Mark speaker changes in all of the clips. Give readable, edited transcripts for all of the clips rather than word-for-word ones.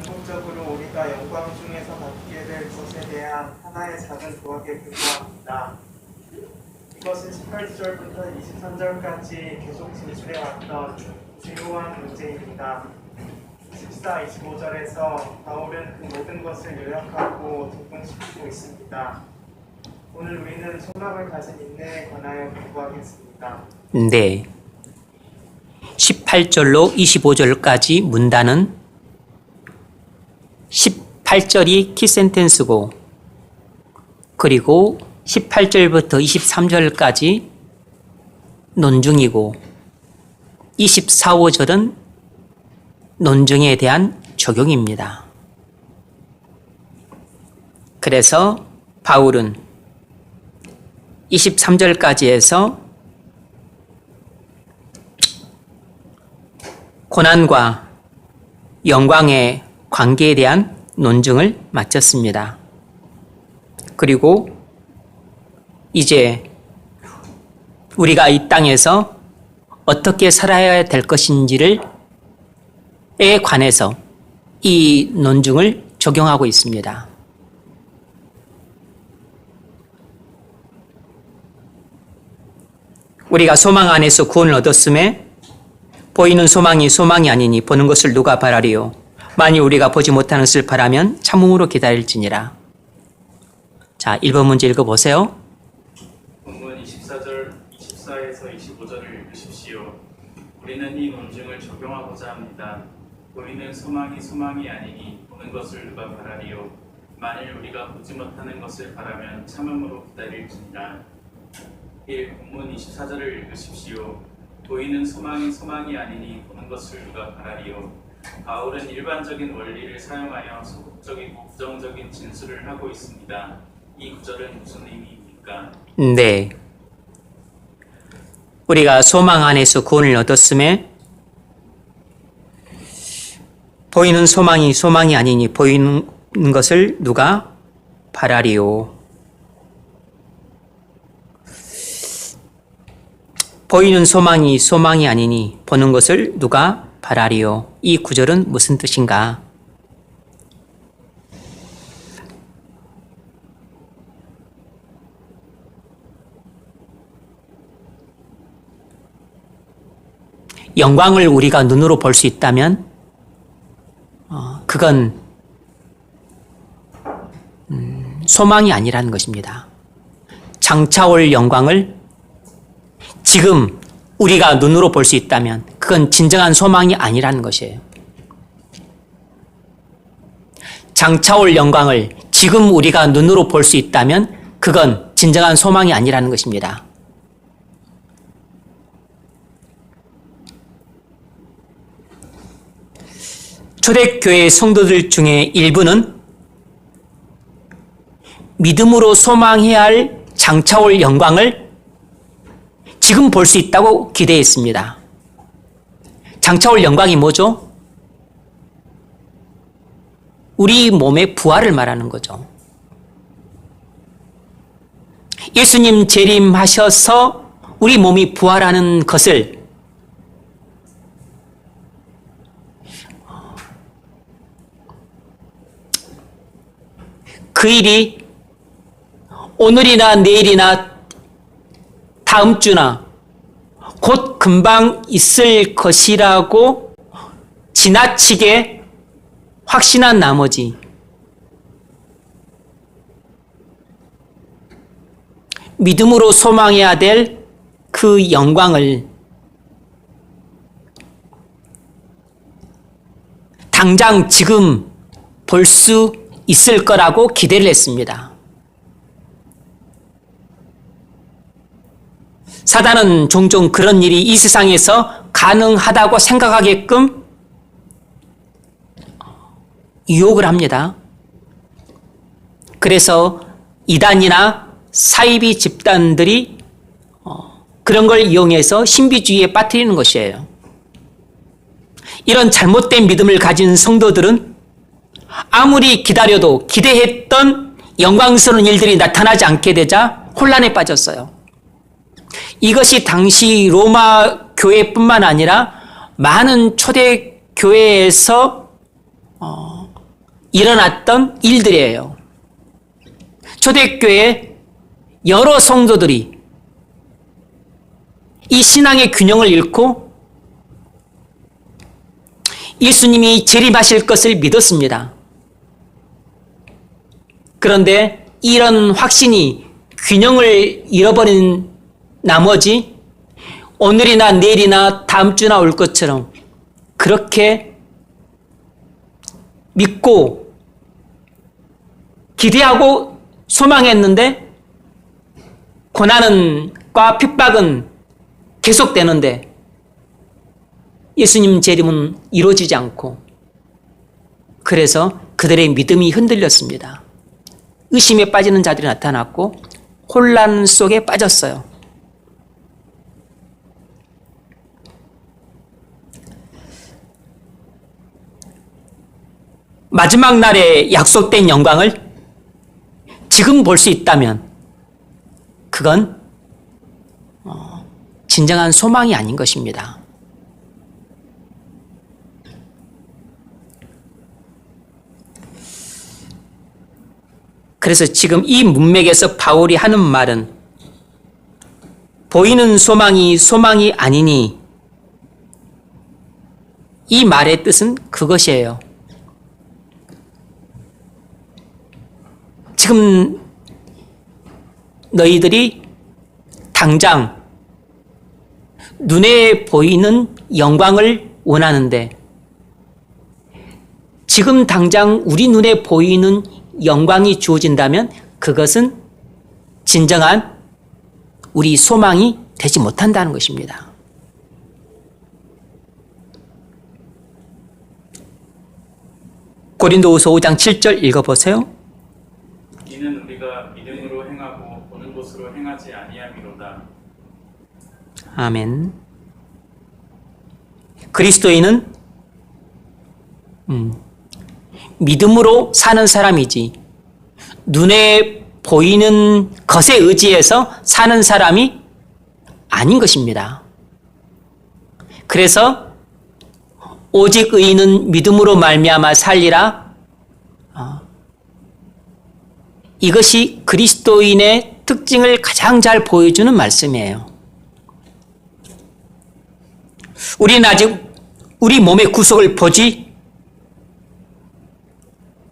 Speaker 1: 궁극적으로 우리가 영광 중에서 받게 될 것에 대한 하나의 작은 조각에 불과합니다. 이것은 18절부터 23절까지 계속 진술해왔던 주요한 문제입니다. 14, 25절에서 바울은 그 모든 것을 요약하고 등등시키고 있습니다. 오늘 우리는 소망을 가진 인내에 관하여 공부하겠습니다.
Speaker 2: 네. 18절로 25절까지 문단은 18절이 키센텐스고 그리고 18절부터 23절까지 논증이고 24, 5절은 논증에 대한 적용입니다. 그래서 바울은 23절까지 해서 고난과 영광의 관계에 대한 논증을 마쳤습니다. 그리고 이제 우리가 이 땅에서 어떻게 살아야 될 것인지에 관해서 이 논증을 적용하고 있습니다. 우리가 소망 안에서 구원을 얻었음에 보이는 소망이 소망이 아니니 보는 것을 누가 바라리요. 만일 우리가 보지 못하는 것을 바라면 참음으로 기다릴지니라. 자, 1번 문제 읽어보세요.
Speaker 3: 본문 24에서 25절을 읽으십시오. 우리는 이 논증을 적용하고자 합니다. 보이는 소망이 소망이 아니니 보는 것을 누가 바라리요. 만일 우리가 보지 못하는 것을 바라면 참음으로 기다릴지니라. 1. 본문 24절을 읽으십시오. 보이는 소망이 소망이 아니니 보는 것을 누가 바라리요. 바울은 일반적인 원리를 사용하여 소극적이고 부정적인 진술을 하고 있습니다. 이 구절은 무슨 의미입니까?
Speaker 2: 네. 우리가 소망 안에서 구원을 얻었음에 보이는 소망이 소망이 아니니 보이는 것을 누가 바라리요. 보이는 소망이 소망이 아니니 보는 것을 누가 바라리요. 이 구절은 무슨 뜻인가? 영광을 우리가 눈으로 볼 수 있다면 그건 소망이 아니라는 것입니다. 장차올 영광을 지금 우리가 눈으로 볼 수 있다면 그건 진정한 소망이 아니라는 것이에요. 장차올 영광을 지금 우리가 눈으로 볼 수 있다면 그건 진정한 소망이 아니라는 것입니다. 초대교회 성도들 중에 일부는 믿음으로 소망해야 할 장차올 영광을 지금 볼 수 있다고 기대했습니다. 장차올 영광이 뭐죠? 우리 몸의 부활을 말하는 거죠. 예수님 재림하셔서 우리 몸이 부활하는 것을 그 일이 오늘이나 내일이나 다음 주나 곧 금방 있을 것이라고 지나치게 확신한 나머지 믿음으로 소망해야 될 그 영광을 당장 지금 볼 수 있을 거라고 기대를 했습니다. 사단은 종종 그런 일이 이 세상에서 가능하다고 생각하게끔 유혹을 합니다. 그래서 이단이나 사이비 집단들이 그런 걸 이용해서 신비주의에 빠뜨리는 것이에요. 이런 잘못된 믿음을 가진 성도들은 아무리 기다려도 기대했던 영광스러운 일들이 나타나지 않게 되자 혼란에 빠졌어요. 이것이 당시 로마 교회뿐만 아니라 많은 초대 교회에서 일어났던 일들이에요. 초대교회 여러 성도들이 이 신앙의 균형을 잃고 예수님이 재림하실 것을 믿었습니다. 그런데 이런 확신이 균형을 잃어버린 나머지 오늘이나 내일이나 다음 주나 올 것처럼 그렇게 믿고 기대하고 소망했는데 고난과 핍박은 계속되는데 예수님 재림은 이루어지지 않고 그래서 그들의 믿음이 흔들렸습니다. 의심에 빠지는 자들이 나타났고 혼란 속에 빠졌어요. 마지막 날에 약속된 영광을 지금 볼 수 있다면 그건 진정한 소망이 아닌 것입니다. 그래서 지금 이 문맥에서 바울이 하는 말은 보이는 소망이 소망이 아니니 이 말의 뜻은 그것이에요. 지금 너희들이 당장 눈에 보이는 영광을 원하는데 지금 당장 우리 눈에 보이는 영광이 주어진다면 그것은 진정한 우리 소망이 되지 못한다는 것입니다. 고린도후서 5장 7절 읽어보세요.
Speaker 3: 이는 우리가 믿음으로 행하고 보는 것으로 행하지 아니함이로다.
Speaker 2: 아멘. 그리스도인은 믿음으로 사는 사람이지 눈에 보이는 것에 의지해서 사는 사람이 아닌 것입니다. 그래서 오직 의인은 믿음으로 말미암아 살리라. 이것이 그리스도인의 특징을 가장 잘 보여주는 말씀이에요. 우리는 아직 우리 몸의 구속을 보지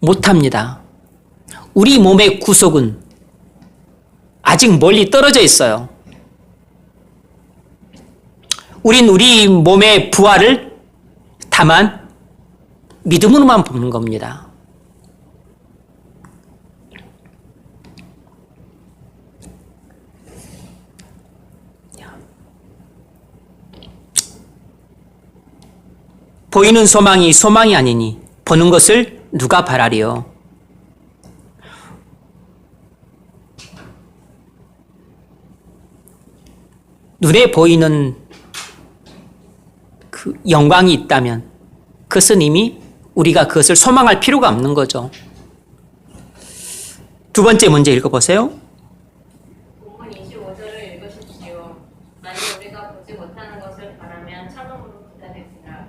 Speaker 2: 못합니다. 우리 몸의 구속은 아직 멀리 떨어져 있어요. 우린 우리 몸의 부활을 다만 믿음으로만 보는 겁니다. 보이는 소망이 소망이 아니니 보는 것을 누가 바라리요. 눈에 보이는 그 영광이 있다면 그것은 이미 우리가 그것을 소망할 필요가 없는 거죠. 두 번째 문제 읽어보세요.
Speaker 4: 본문 25절을 읽으십시오. 만일 우리가 보지 못하는 것을 바라면 참음으로 기다릴지라.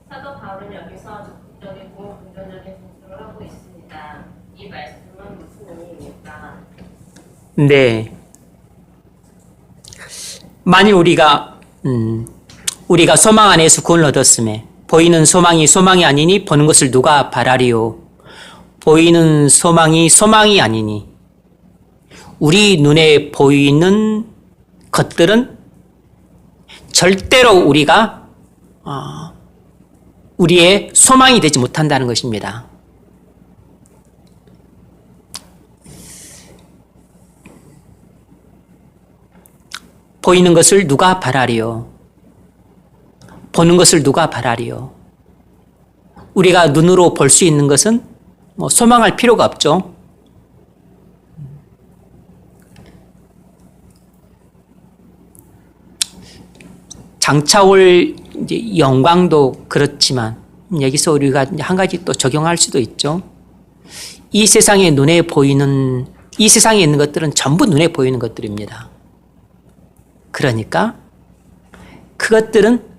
Speaker 4: 사도 바울은 여기서 적극적이고 긍정적인 진술을 하고 있습니다. 이 말씀은 무슨 의미입니까?
Speaker 2: 네. 만일 우리가 소망 안에서 구원을 얻었음에 보이는 소망이 소망이 아니니 보는 것을 누가 바라리요. 보이는 소망이 소망이 아니니 우리 눈에 보이는 것들은 절대로 우리가 우리의 소망이 되지 못한다는 것입니다. 보이는 것을 누가 바라리요? 보는 것을 누가 바라리요? 우리가 눈으로 볼 수 있는 것은 소망할 필요가 없죠. 장차 올 이제 영광도 그렇지만 여기서 우리가 한 가지 또 적용할 수도 있죠. 이 세상에 눈에 보이는 이 세상에 있는 것들은 전부 눈에 보이는 것들입니다. 그러니까 그것들은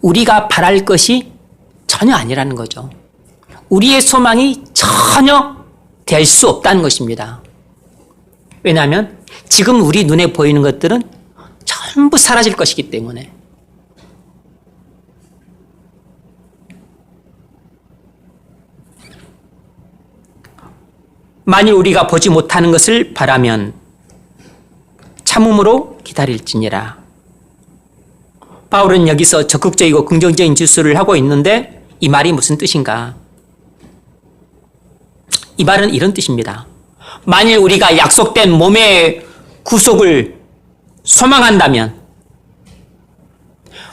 Speaker 2: 우리가 바랄 것이 전혀 아니라는 거죠. 우리의 소망이 전혀 될 수 없다는 것입니다. 왜냐하면 지금 우리 눈에 보이는 것들은 전부 사라질 것이기 때문에. 만일 우리가 보지 못하는 것을 바라면 참음으로 기다릴지니라. 바울은 여기서 적극적이고 긍정적인 지수를 하고 있는데 이 말이 무슨 뜻인가? 이 말은 이런 뜻입니다. 만일 우리가 약속된 몸의 구속을 소망한다면,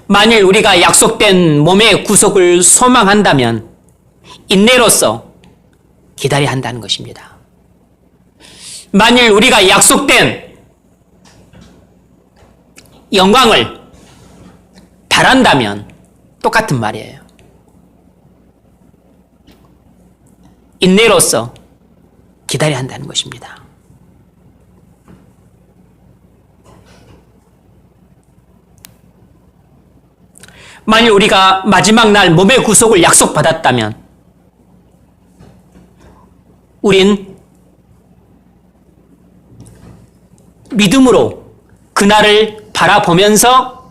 Speaker 2: 만일 우리가 약속된 몸의 구속을 소망한다면 인내로서 기다려야 한다는 것입니다. 만일 우리가 약속된 영광을 바란다면 똑같은 말이에요. 인내로서 기다려야 한다는 것입니다. 만일 우리가 마지막 날 몸의 구속을 약속받았다면 우린 믿음으로 그날을 바라보면서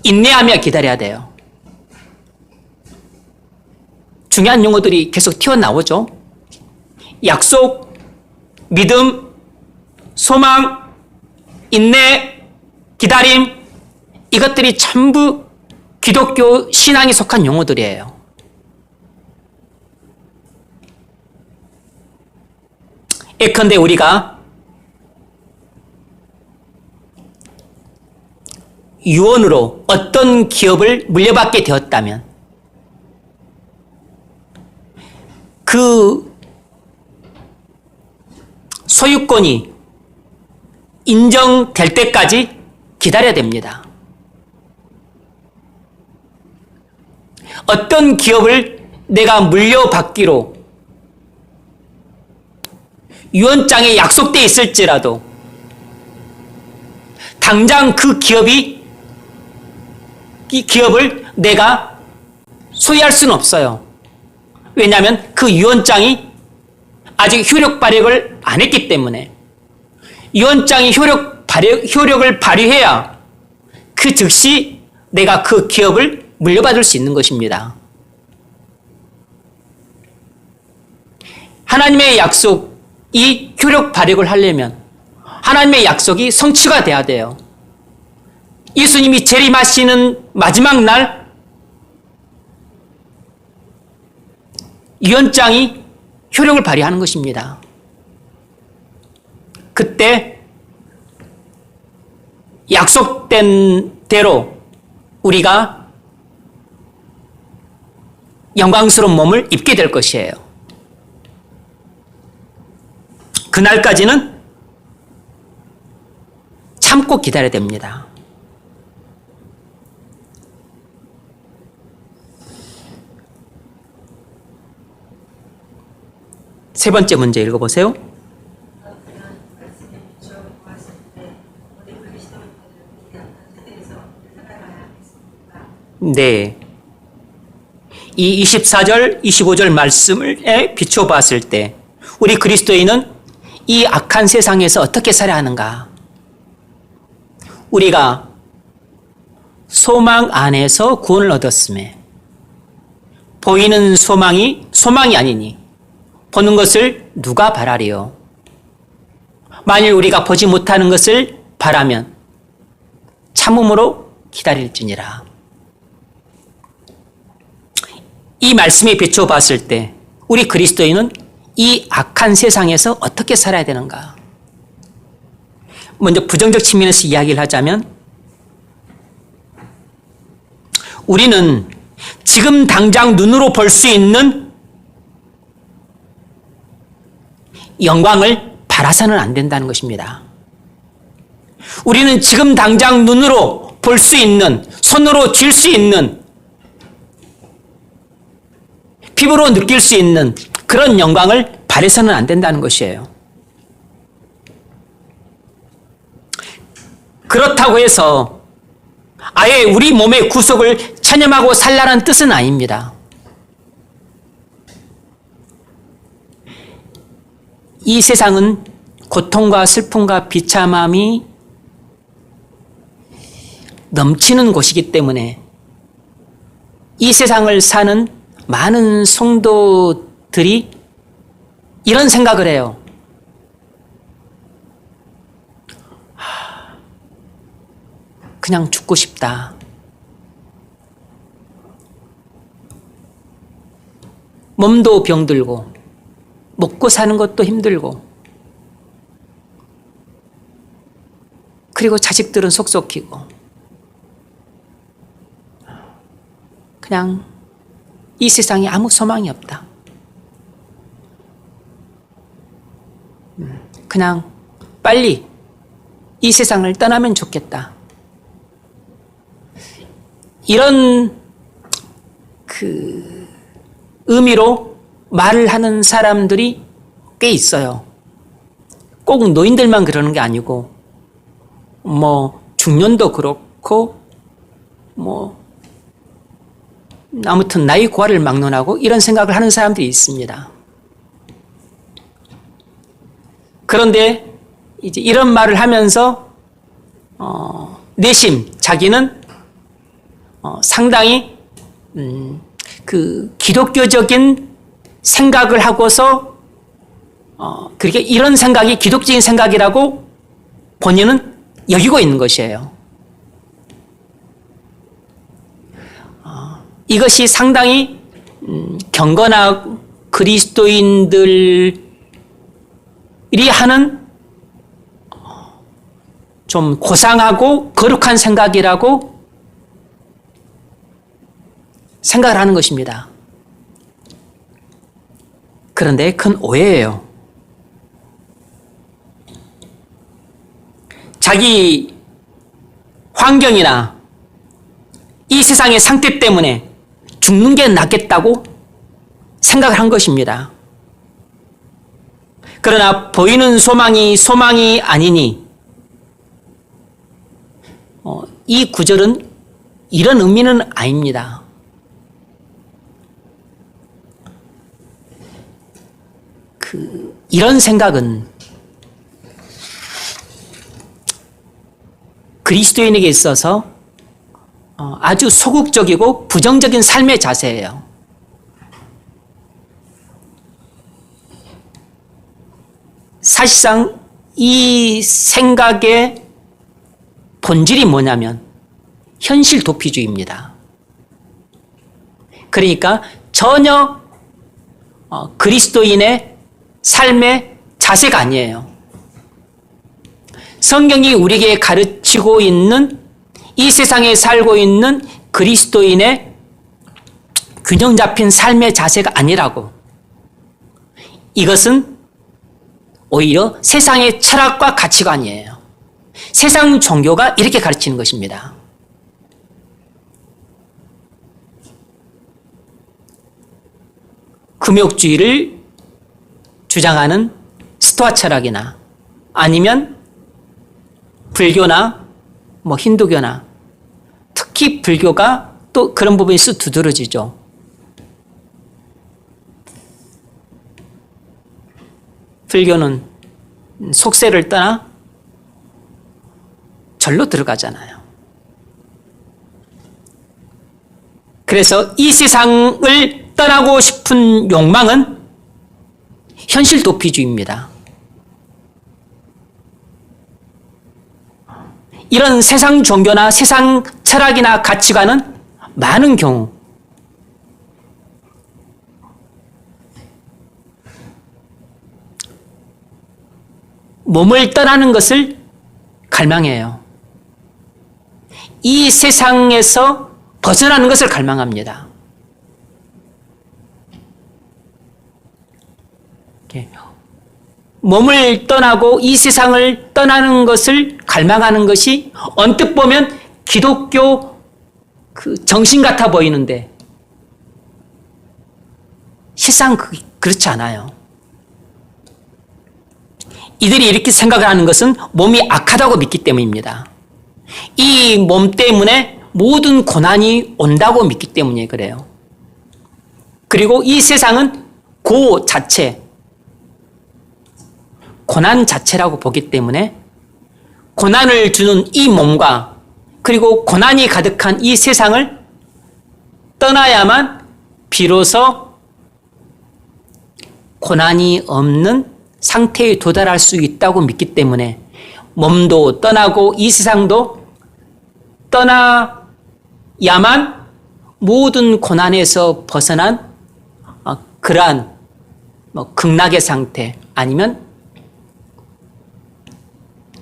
Speaker 2: 인내하며 기다려야 돼요. 중요한 용어들이 계속 튀어나오죠. 약속, 믿음, 소망, 인내, 기다림, 이것들이 전부 기독교 신앙에 속한 용어들이에요. 예컨대 우리가 유언으로 어떤 기업을 물려받게 되었다면 그 소유권이 인정될 때까지 기다려야 됩니다. 어떤 기업을 내가 물려받기로 유언장에 약속되어 있을지라도 당장 이 기업을 내가 소유할 수는 없어요. 왜냐하면 그 유언장이 아직 효력 발휘를 안 했기 때문에 유언장이 효력을 발휘해야 그 즉시 내가 그 기업을 물려받을 수 있는 것입니다. 하나님의 약속이 효력 발휘를 하려면 하나님의 약속이 성취가 돼야 돼요. 예수님이 재림하시는 마지막 날 유언장이 효력을 발휘하는 것입니다. 그때 약속된 대로 우리가 영광스러운 몸을 입게 될 것이에요. 그날까지는 참고 기다려야 됩니다. 세 번째 문제 읽어보세요. 네. 이 24절, 25절 말씀에 비춰봤을 때 우리 그리스도인은 이 악한 세상에서 어떻게 살아야 하는가? 우리가 소망 안에서 구원을 얻었음에 보이는 소망이 아니니 보는 것을 누가 바라리요? 만일 우리가 보지 못하는 것을 바라면 참음으로 기다릴지니라. 이 말씀에 비춰봤을 때 우리 그리스도인은 이 악한 세상에서 어떻게 살아야 되는가? 먼저 부정적 측면에서 이야기를 하자면 우리는 지금 당장 눈으로 볼 수 있는 영광을 바라서는 안 된다는 것입니다. 우리는 지금 당장 눈으로 볼 수 있는, 손으로 쥘 수 있는, 피부로 느낄 수 있는 그런 영광을 바라서는 안 된다는 것이에요. 그렇다고 해서 아예 우리 몸의 구속을 체념하고 살라는 뜻은 아닙니다. 이 세상은 고통과 슬픔과 비참함이 넘치는 곳이기 때문에 이 세상을 사는 많은 성도들이 이런 생각을 해요. 그냥 죽고 싶다. 몸도 병들고 먹고 사는 것도 힘들고 그리고 자식들은 속속이고 그냥 이 세상에 아무 소망이 없다. 그냥 빨리 이 세상을 떠나면 좋겠다. 이런 의미로 말을 하는 사람들이 꽤 있어요. 꼭 노인들만 그러는 게 아니고 중년도 그렇고 아무튼 나이 고하를 막론하고 이런 생각을 하는 사람들이 있습니다. 그런데 이제 이런 말을 하면서 내심 자기는 상당히 기독교적인 생각을 하고서 그렇게 이런 생각이 기독적인 생각이라고 본인은 여기고 있는 것이에요. 이것이 상당히 경건한 그리스도인들이 하는 좀 고상하고 거룩한 생각이라고 생각을 하는 것입니다. 그런데 큰 오해예요. 자기 환경이나 이 세상의 상태 때문에 죽는 게 낫겠다고 생각을 한 것입니다. 그러나 보이는 소망이 아니니 이 구절은 이런 의미는 아닙니다. 이런 생각은 그리스도인에게 있어서 아주 소극적이고 부정적인 삶의 자세예요. 사실상 이 생각의 본질이 뭐냐면 현실 도피주의입니다. 그러니까 전혀 그리스도인의 삶의 자세가 아니에요. 성경이 우리에게 가르치고 있는 이 세상에 살고 있는 그리스도인의 균형 잡힌 삶의 자세가 아니라고. 이것은 오히려 세상의 철학과 가치관이에요. 세상 종교가 이렇게 가르치는 것입니다. 금욕주의를 주장하는 스토아 철학이나 아니면 불교나 힌두교나 특히 불교가 또 그런 부분이 쑥 두드러지죠. 불교는 속세를 떠나 절로 들어가잖아요. 그래서 이 세상을 떠나고 싶은 욕망은 현실 도피주의입니다. 이런 세상 종교나 세상 철학이나 가치관은 많은 경우 몸을 떠나는 것을 갈망해요. 이 세상에서 벗어나는 것을 갈망합니다. 몸을 떠나고 이 세상을 떠나는 것을 갈망하는 것이 언뜻 보면 기독교 정신 같아 보이는데 실상 그렇지 않아요. 이들이 이렇게 생각을 하는 것은 몸이 악하다고 믿기 때문입니다. 이 몸 때문에 모든 고난이 온다고 믿기 때문에 그래요. 그리고 이 세상은 고 자체, 고난 자체라고 보기 때문에 고난을 주는 이 몸과 그리고 고난이 가득한 이 세상을 떠나야만 비로소 고난이 없는 상태에 도달할 수 있다고 믿기 때문에 몸도 떠나고 이 세상도 떠나야만 모든 고난에서 벗어난 그러한 극락의 상태 아니면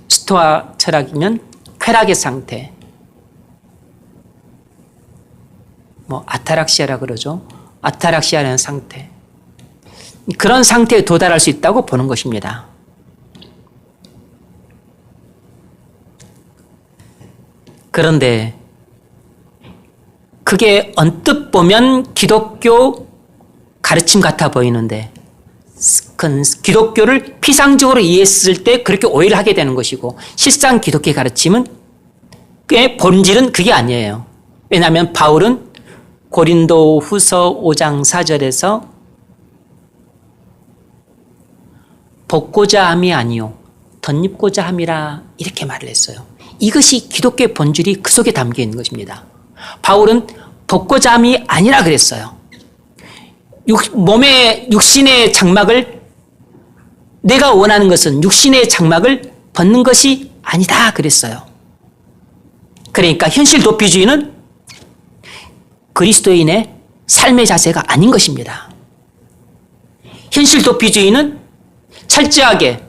Speaker 2: 스토아 철학이면 쾌락의 상태 아타락시아라 그러죠. 아타락시아라는 상태 그런 상태에 도달할 수 있다고 보는 것입니다. 그런데 그게 언뜻 보면 기독교 가르침 같아 보이는데 기독교를 피상적으로 이해했을 때 그렇게 오해를 하게 되는 것이고 실상 기독교의 가르침은 꽤 본질은 그게 아니에요. 왜냐하면 바울은 고린도 후서 5장 4절에서 벗고자 함이 아니요 덧입고자 함이라 이렇게 말을 했어요. 이것이 기독교의 본질이 그 속에 담겨 있는 것입니다. 바울은 벗고자 함이 아니라 그랬어요. 몸의 육신의 장막을 내가 원하는 것은 육신의 장막을 벗는 것이 아니다 그랬어요. 그러니까 현실 도피주의는 그리스도인의 삶의 자세가 아닌 것입니다. 현실 도피주의는 철저하게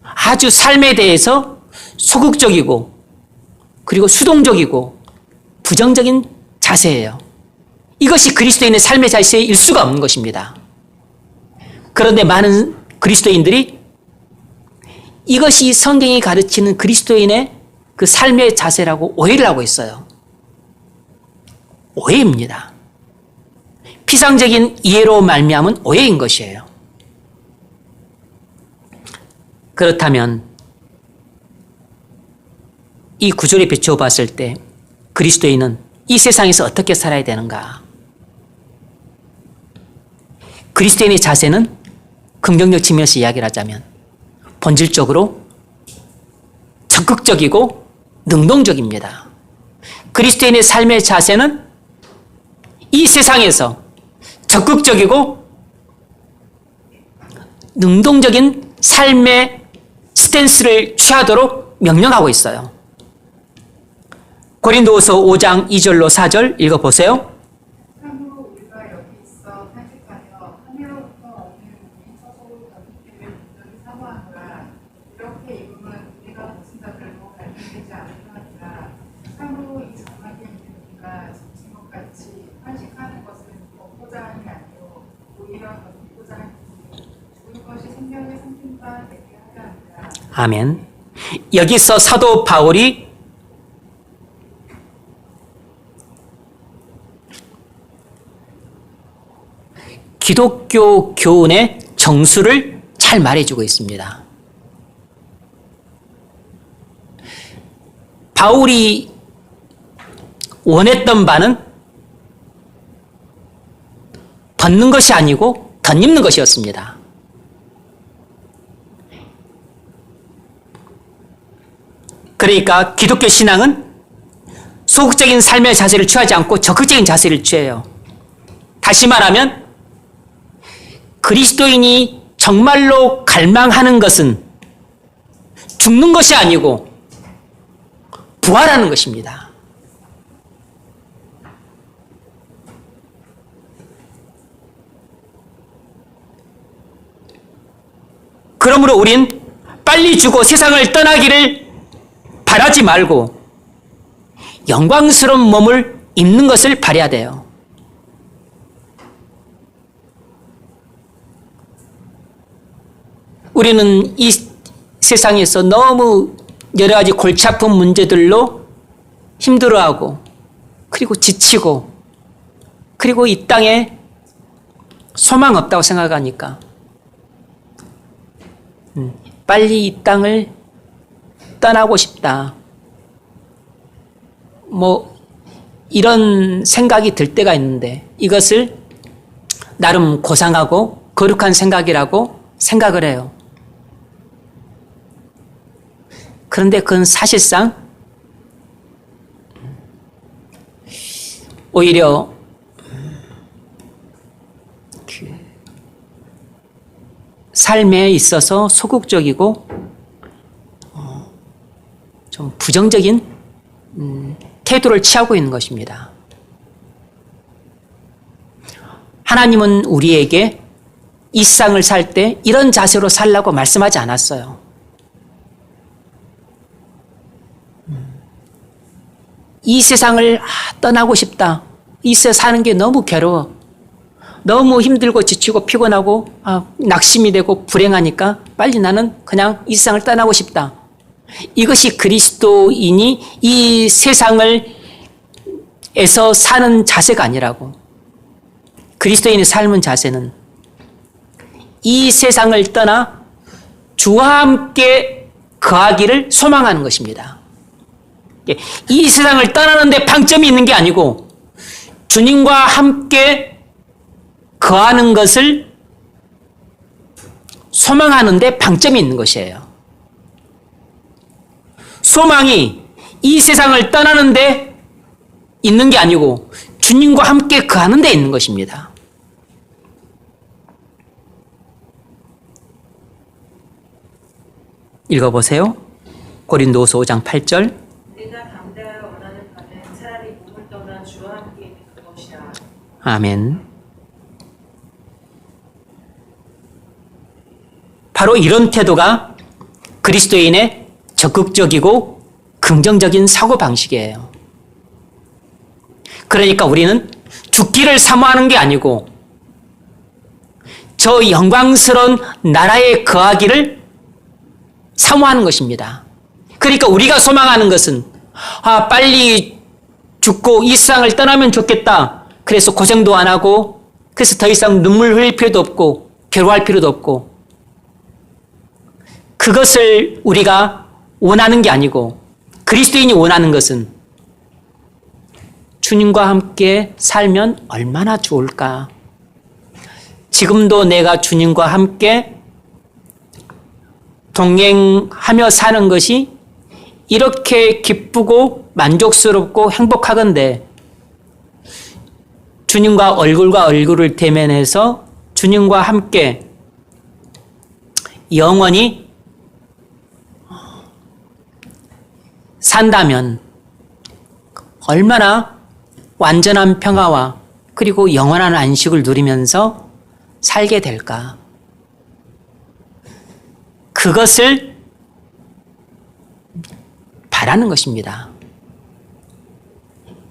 Speaker 2: 아주 삶에 대해서 소극적이고 그리고 수동적이고 부정적인 자세예요. 이것이 그리스도인의 삶의 자세일 수가 없는 것입니다. 그런데 많은 그리스도인들이 이것이 성경이 가르치는 그리스도인의 그 삶의 자세라고 오해를 하고 있어요. 오해입니다. 피상적인 이해로 말미암은 오해인 것이에요. 그렇다면 이 구절에 비추어 봤을 때 그리스도인은 이 세상에서 어떻게 살아야 되는가? 그리스도인의 자세는 긍정적 측면에서 이야기를 하자면 본질적으로 적극적이고 능동적입니다. 그리스도인의 삶의 자세는 이 세상에서 적극적이고 능동적인 삶의 스탠스를 취하도록 명령하고 있어요. 고린도후서 5장 2절로 4절 읽어보세요.
Speaker 5: 참으로 우리가 여기 있어 탄식하며 하늘로부터 오는 우리 처소로 덧입기를 온전히 사모하노라. 이렇게 입음은 우리가 무슨 자들로 발견되지 않으려 하니라. 참으로 이 장막에 있는 우리가 지친 것 같이 탄식하는 것은 벗고자 함이 아니요 오히려 덧입고자 함이니 죽은 것이 생명의 상품과 되게 하려 함이라.
Speaker 2: 아멘. 여기서 사도 바울이 기독교 교훈의 정수를 잘 말해주고 있습니다. 바울이 원했던 바는 벗는 것이 아니고 덧입는 것이었습니다. 그러니까 기독교 신앙은 소극적인 삶의 자세를 취하지 않고 적극적인 자세를 취해요. 다시 말하면 그리스도인이 정말로 갈망하는 것은 죽는 것이 아니고 부활하는 것입니다. 그러므로 우린 빨리 죽어 세상을 떠나기를 바라지 말고 영광스러운 몸을 입는 것을 바라야 돼요. 우리는 이 세상에서 너무 여러 가지 골치 아픈 문제들로 힘들어하고 그리고 지치고 그리고 이 땅에 소망 없다고 생각하니까 빨리 이 땅을 떠나고 싶다. 이런 생각이 들 때가 있는데 이것을 나름 고상하고 거룩한 생각이라고 생각을 해요. 그런데 그건 사실상 오히려 삶에 있어서 소극적이고 좀 부정적인 태도를 취하고 있는 것입니다. 하나님은 우리에게 이 세상을 살 때 이런 자세로 살라고 말씀하지 않았어요. 이 세상을 떠나고 싶다. 이 세상 사는 게 너무 괴로워. 너무 힘들고 지치고 피곤하고 낙심이 되고 불행하니까 빨리 나는 그냥 이 세상을 떠나고 싶다. 이것이 그리스도인이 이 세상을 에서 사는 자세가 아니라고. 그리스도인의 삶은 자세는 이 세상을 떠나 주와 함께 거하기를 소망하는 것입니다. 이 세상을 떠나는데 방점이 있는 게 아니고 주님과 함께 거하는 것을 소망하는데 방점이 있는 것이에요. 소망이 이 세상을 떠나는데 있는 게 아니고 주님과 함께 거하는 데 있는 것입니다. 읽어보세요. 고린도후서 5장 8절.
Speaker 4: 내가 담대하여 원하는 바는 차라리 몸을 떠나 주와 함께 있는 그것이라.
Speaker 2: 아멘. 바로 이런 태도가 그리스도인의 적극적이고 긍정적인 사고방식이에요. 그러니까 우리는 죽기를 사모하는 게 아니고 저 영광스러운 나라에 거하기를 사모하는 것입니다. 그러니까 우리가 소망하는 것은 빨리 죽고 이 세상을 떠나면 좋겠다. 그래서 고생도 안 하고 그래서 더 이상 눈물 흘릴 필요도 없고 괴로워할 필요도 없고 그것을 우리가 원하는 게 아니고 그리스도인이 원하는 것은 주님과 함께 살면 얼마나 좋을까. 지금도 내가 주님과 함께 동행하며 사는 것이 이렇게 기쁘고 만족스럽고 행복하건대 주님과 얼굴을 대면해서 주님과 함께 영원히 산다면 얼마나 완전한 평화와 그리고 영원한 안식을 누리면서 살게 될까. 그것을 바라는 것입니다.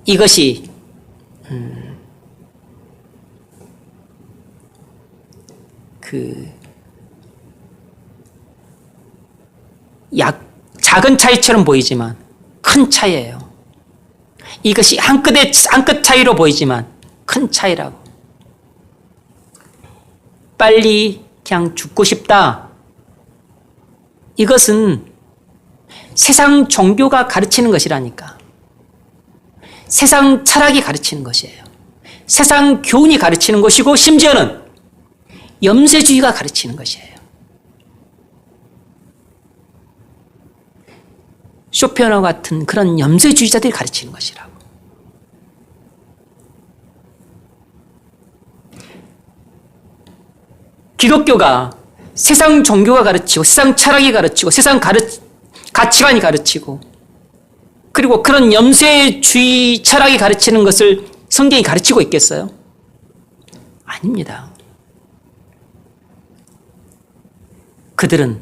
Speaker 2: 이것이 작은 차이처럼 보이지만 큰 차이예요. 이것이 한 끗 차이로 보이지만 큰 차이라고. 빨리 그냥 죽고 싶다. 이것은 세상 종교가 가르치는 것이라니까. 세상 철학이 가르치는 것이에요. 세상 교훈이 가르치는 것이고 심지어는 염세주의가 가르치는 것이에요. 쇼펜하우 같은 그런 염세주의자들이 가르치는 것이라고. 기독교가 세상 종교가 가르치고 세상 철학이 가르치고 세상 가치관이 가르치고 그리고 그런 염세주의 철학이 가르치는 것을 성경이 가르치고 있겠어요? 아닙니다. 그들은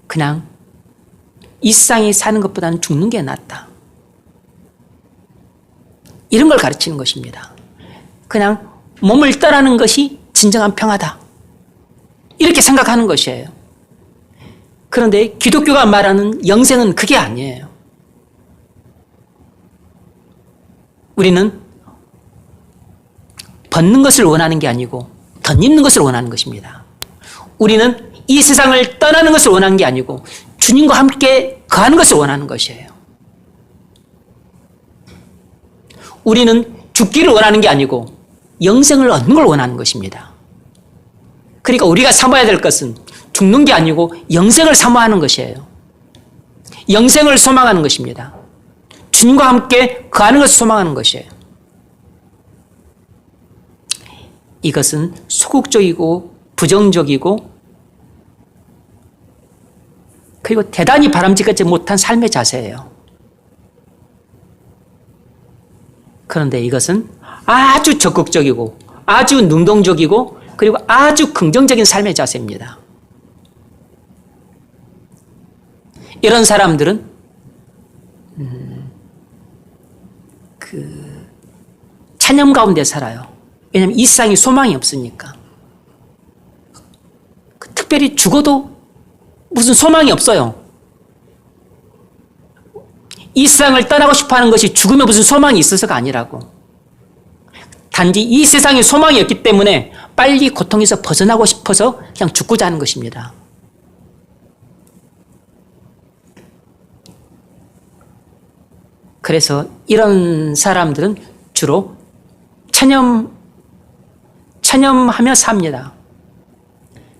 Speaker 2: 그냥 이 세상에 사는 것보다는 죽는 게 낫다. 이런 걸 가르치는 것입니다. 그냥 몸을 떠나는 것이 진정한 평화다. 이렇게 생각하는 것이에요. 그런데 기독교가 말하는 영생은 그게 아니에요. 우리는 벗는 것을 원하는 게 아니고 덧입는 것을 원하는 것입니다. 우리는 이 세상을 떠나는 것을 원하는 게 아니고 주님과 함께 거하는 것을 원하는 것이에요. 우리는 죽기를 원하는 게 아니고 영생을 얻는 걸 원하는 것입니다. 그러니까 우리가 사모해야 될 것은 죽는 게 아니고 영생을 사모하는 것이에요. 영생을 소망하는 것입니다. 주님과 함께 거하는 것을 소망하는 것이에요. 이것은 소극적이고 부정적이고 그리고 대단히 바람직하지 못한 삶의 자세예요. 그런데 이것은 아주 적극적이고 아주 능동적이고 그리고 아주 긍정적인 삶의 자세입니다. 이런 사람들은 찬양 가운데 살아요. 왜냐하면 이 세상에 소망이 없으니까. 특별히 죽어도 무슨 소망이 없어요. 이 세상을 떠나고 싶어하는 것이 죽으면 무슨 소망이 있어서가 아니라고. 단지 이 세상에 소망이 없기 때문에 빨리 고통에서 벗어나고 싶어서 그냥 죽고자 하는 것입니다. 그래서 이런 사람들은 주로 찬양하며 삽니다.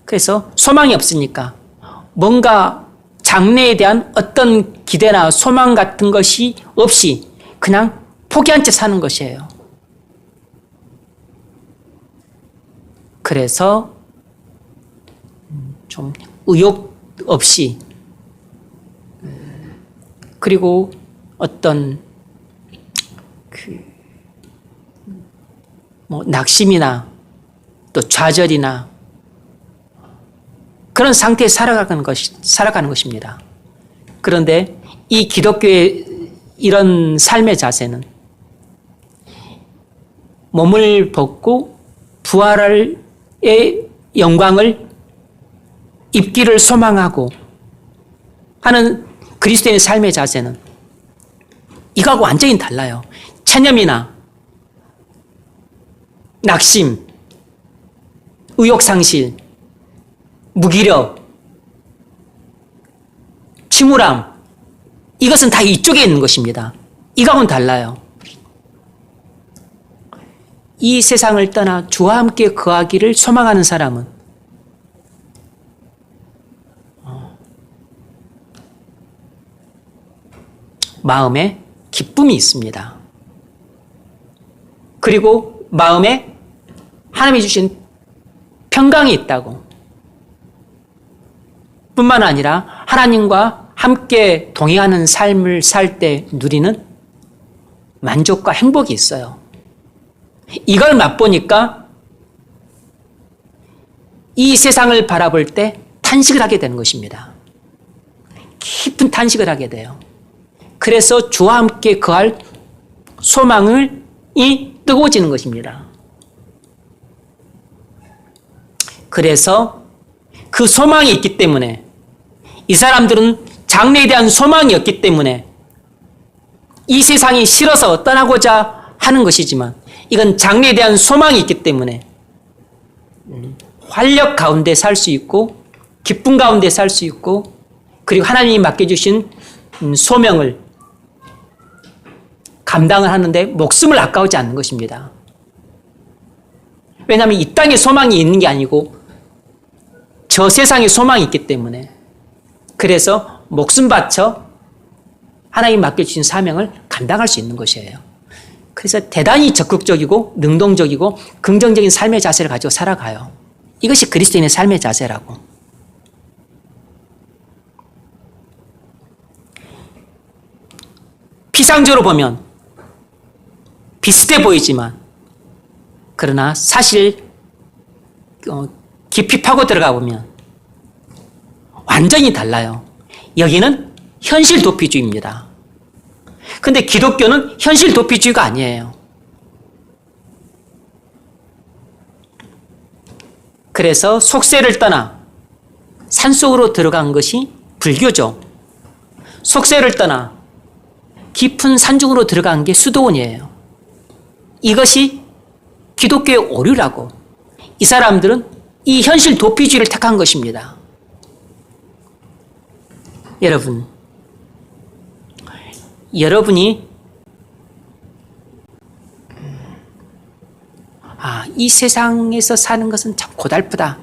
Speaker 2: 그래서 소망이 없으니까 뭔가 장래에 대한 어떤 기대나 소망 같은 것이 없이 그냥 포기한 채 사는 것이에요. 그래서 좀 의욕 없이 그리고 어떤 낙심이나 또 좌절이나 그런 상태에 살아가는 것입니다. 그런데 이 기독교의 이런 삶의 자세는 몸을 벗고 부활의 영광을 입기를 소망하고 하는 그리스도인의 삶의 자세는 이거하고 완전히 달라요. 체념이나 낙심, 의욕상실, 무기력, 침울함, 이것은 다 이쪽에 있는 것입니다. 이거하고는 달라요. 이 세상을 떠나 주와 함께 거하기를 소망하는 사람은 마음에 기쁨이 있습니다. 그리고 마음에 하나님이 주신 평강이 있다고. 뿐만 아니라 하나님과 함께 동행하는 삶을 살 때 누리는 만족과 행복이 있어요. 이걸 맛보니까 이 세상을 바라볼 때 탄식을 하게 되는 것입니다. 깊은 탄식을 하게 돼요. 그래서 주와 함께 거할 소망이 뜨거워지는 것입니다. 그래서 그 소망이 있기 때문에 이 사람들은 장래에 대한 소망이 없기 때문에 이 세상이 싫어서 떠나고자 하는 것이지만 이건 장래에 대한 소망이 있기 때문에 활력 가운데 살 수 있고 기쁨 가운데 살 수 있고 그리고 하나님이 맡겨주신 소명을 감당을 하는데 목숨을 아까우지 않는 것입니다. 왜냐하면 이 땅에 소망이 있는 게 아니고 저 세상에 소망이 있기 때문에 그래서 목숨 바쳐 하나님 맡겨주신 사명을 감당할 수 있는 것이에요. 그래서 대단히 적극적이고 능동적이고 긍정적인 삶의 자세를 가지고 살아가요. 이것이 그리스도인의 삶의 자세라고. 피상적으로 보면 비슷해 보이지만 그러나 사실 깊이 파고 들어가 보면 완전히 달라요. 여기는 현실 도피주의입니다. 근데 기독교는 현실 도피주의가 아니에요. 그래서 속세를 떠나 산속으로 들어간 것이 불교죠. 속세를 떠나 깊은 산중으로 들어간 게 수도원이에요. 이것이 기독교의 오류라고. 이 사람들은 이 현실 도피주의를 택한 것입니다. 여러분이 이 세상에서 사는 것은 참 고달프다.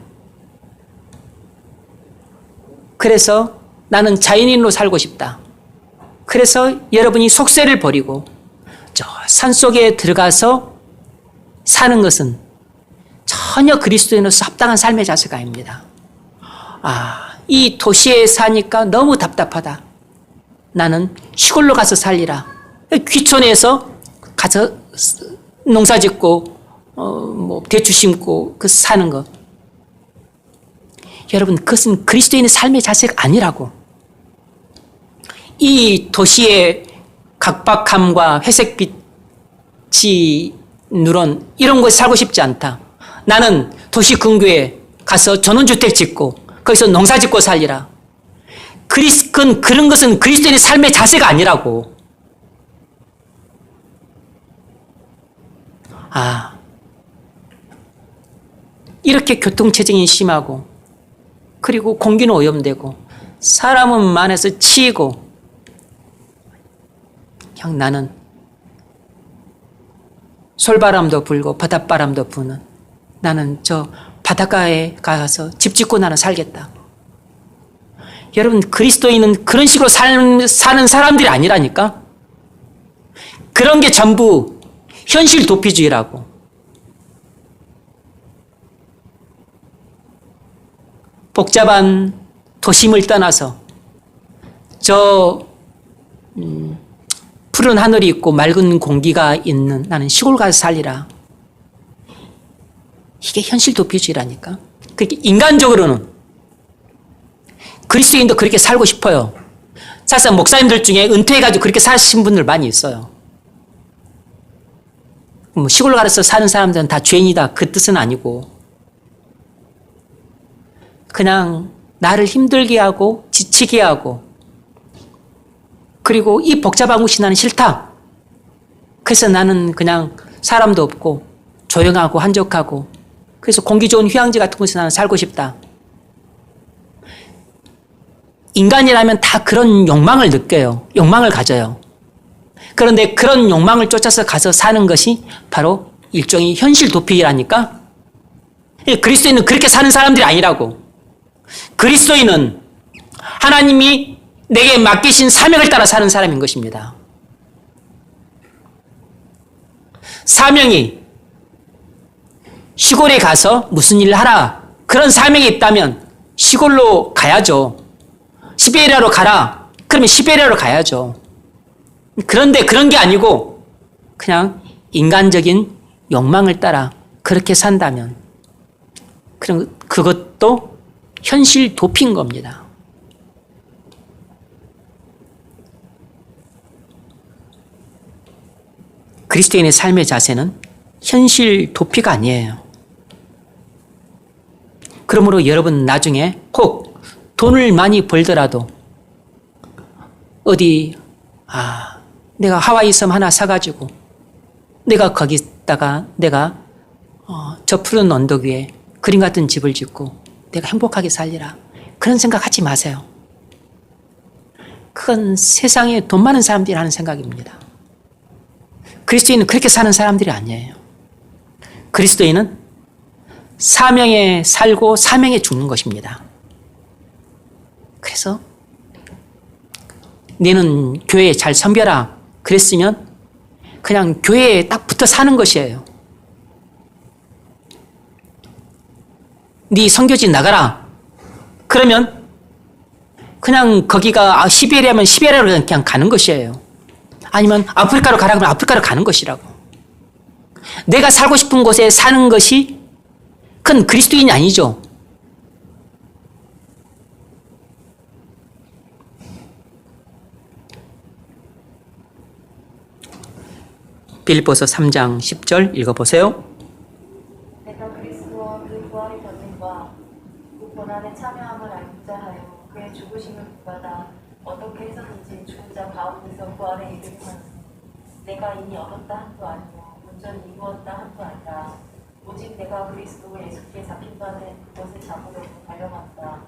Speaker 2: 그래서 나는 자연인으로 살고 싶다. 그래서 여러분이 속세를 버리고 저 산속에 들어가서 사는 것은 전혀 그리스도인으로서 합당한 삶의 자세가 아닙니다. 이 도시에 사니까 너무 답답하다. 나는 시골로 가서 살리라. 귀촌에서 가서 농사 짓고 대추 심고 사는 것. 여러분, 그것은 그리스도인의 삶의 자세가 아니라고. 이 도시의 각박함과 회색빛이 누런 이런 곳에 살고 싶지 않다. 나는 도시 근교에 가서 전원주택 짓고 거기서 농사 짓고 살리라. 그런 것은 그리스도인의 삶의 자세가 아니라고. 이렇게 교통체증이 심하고 그리고 공기는 오염되고 사람은 만에서 치이고 그냥 나는 솔바람도 불고 바닷바람도 부는 나는 저 바닷가에 가서 집 짓고 나는 살겠다. 여러분, 그리스도인은 그런 식으로 사는 사람들이 아니라니까. 그런 게 전부 현실 도피주의라고. 복잡한 도심을 떠나서 저 푸른 하늘이 있고 맑은 공기가 있는 나는 시골 가서 살리라. 이게 현실 도피주의라니까. 그렇게 인간적으로는 그리스도인도 그렇게 살고 싶어요. 사실 목사님들 중에 은퇴해가지고 그렇게 사신 분들 많이 있어요. 시골 가서 사는 사람들은 다 죄인이다 그 뜻은 아니고 그냥 나를 힘들게 하고 지치게 하고 그리고 이 복잡한 곳이 나는 싫다. 그래서 나는 그냥 사람도 없고 조용하고 한적하고 그래서 공기 좋은 휴양지 같은 곳에 나는 살고 싶다. 인간이라면 다 그런 욕망을 느껴요. 욕망을 가져요. 그런데 그런 욕망을 쫓아서 가서 사는 것이 바로 일종의 현실 도피라니까. 그리스도인은 그렇게 사는 사람들이 아니라고. 그리스도인은 하나님이 내게 맡기신 사명을 따라 사는 사람인 것입니다. 사명이 시골에 가서 무슨 일을 하라 그런 사명이 있다면 시골로 가야죠. 시베리아로 가라 그러면 시베리아로 가야죠. 그런데 그런 게 아니고 그냥 인간적인 욕망을 따라 그렇게 산다면 그럼 그것도 현실 도피인 겁니다. 그리스도인의 삶의 자세는 현실 도피가 아니에요. 그러므로 여러분 나중에 혹 돈을 많이 벌더라도 어디 내가 하와이 섬 하나 사가지고 내가 거기다가 내가 저 푸른 언덕 위에 그림 같은 집을 짓고 내가 행복하게 살리라. 그런 생각하지 마세요. 그건 세상에 돈 많은 사람들이 하는 생각입니다. 그리스도인은 그렇게 사는 사람들이 아니에요. 그리스도인은 사명에 살고 사명에 죽는 것입니다. 그래서 너는 교회에 잘 섬겨라 그랬으면 그냥 교회에 딱 붙어 사는 것이에요. 네 선교지 나가라 그러면 그냥 거기가 시베리아면 시베리아로 그냥 가는 것이에요. 아니면 아프리카로 가라 그러면 아프리카로 가는 것이라고. 내가 살고 싶은 곳에 사는 것이 그건 그리스도인이 아니죠. 빌립보서 3장 10절 읽어보세요.
Speaker 6: 내가 그리스도와 그 부활의 권능과 그 고난에 참여함을 알고자 하여 그의 죽으심을 구하다 어떻게 해서든지 죽은 자 가운데서 부활에 이르게 하는 내가 이미 얻었다 한도 아니요 온전히 이루었다 한도 아니라 오직 내가 그리스도 예수께 잡힌 바는 그것을 잡으려고 달려간다.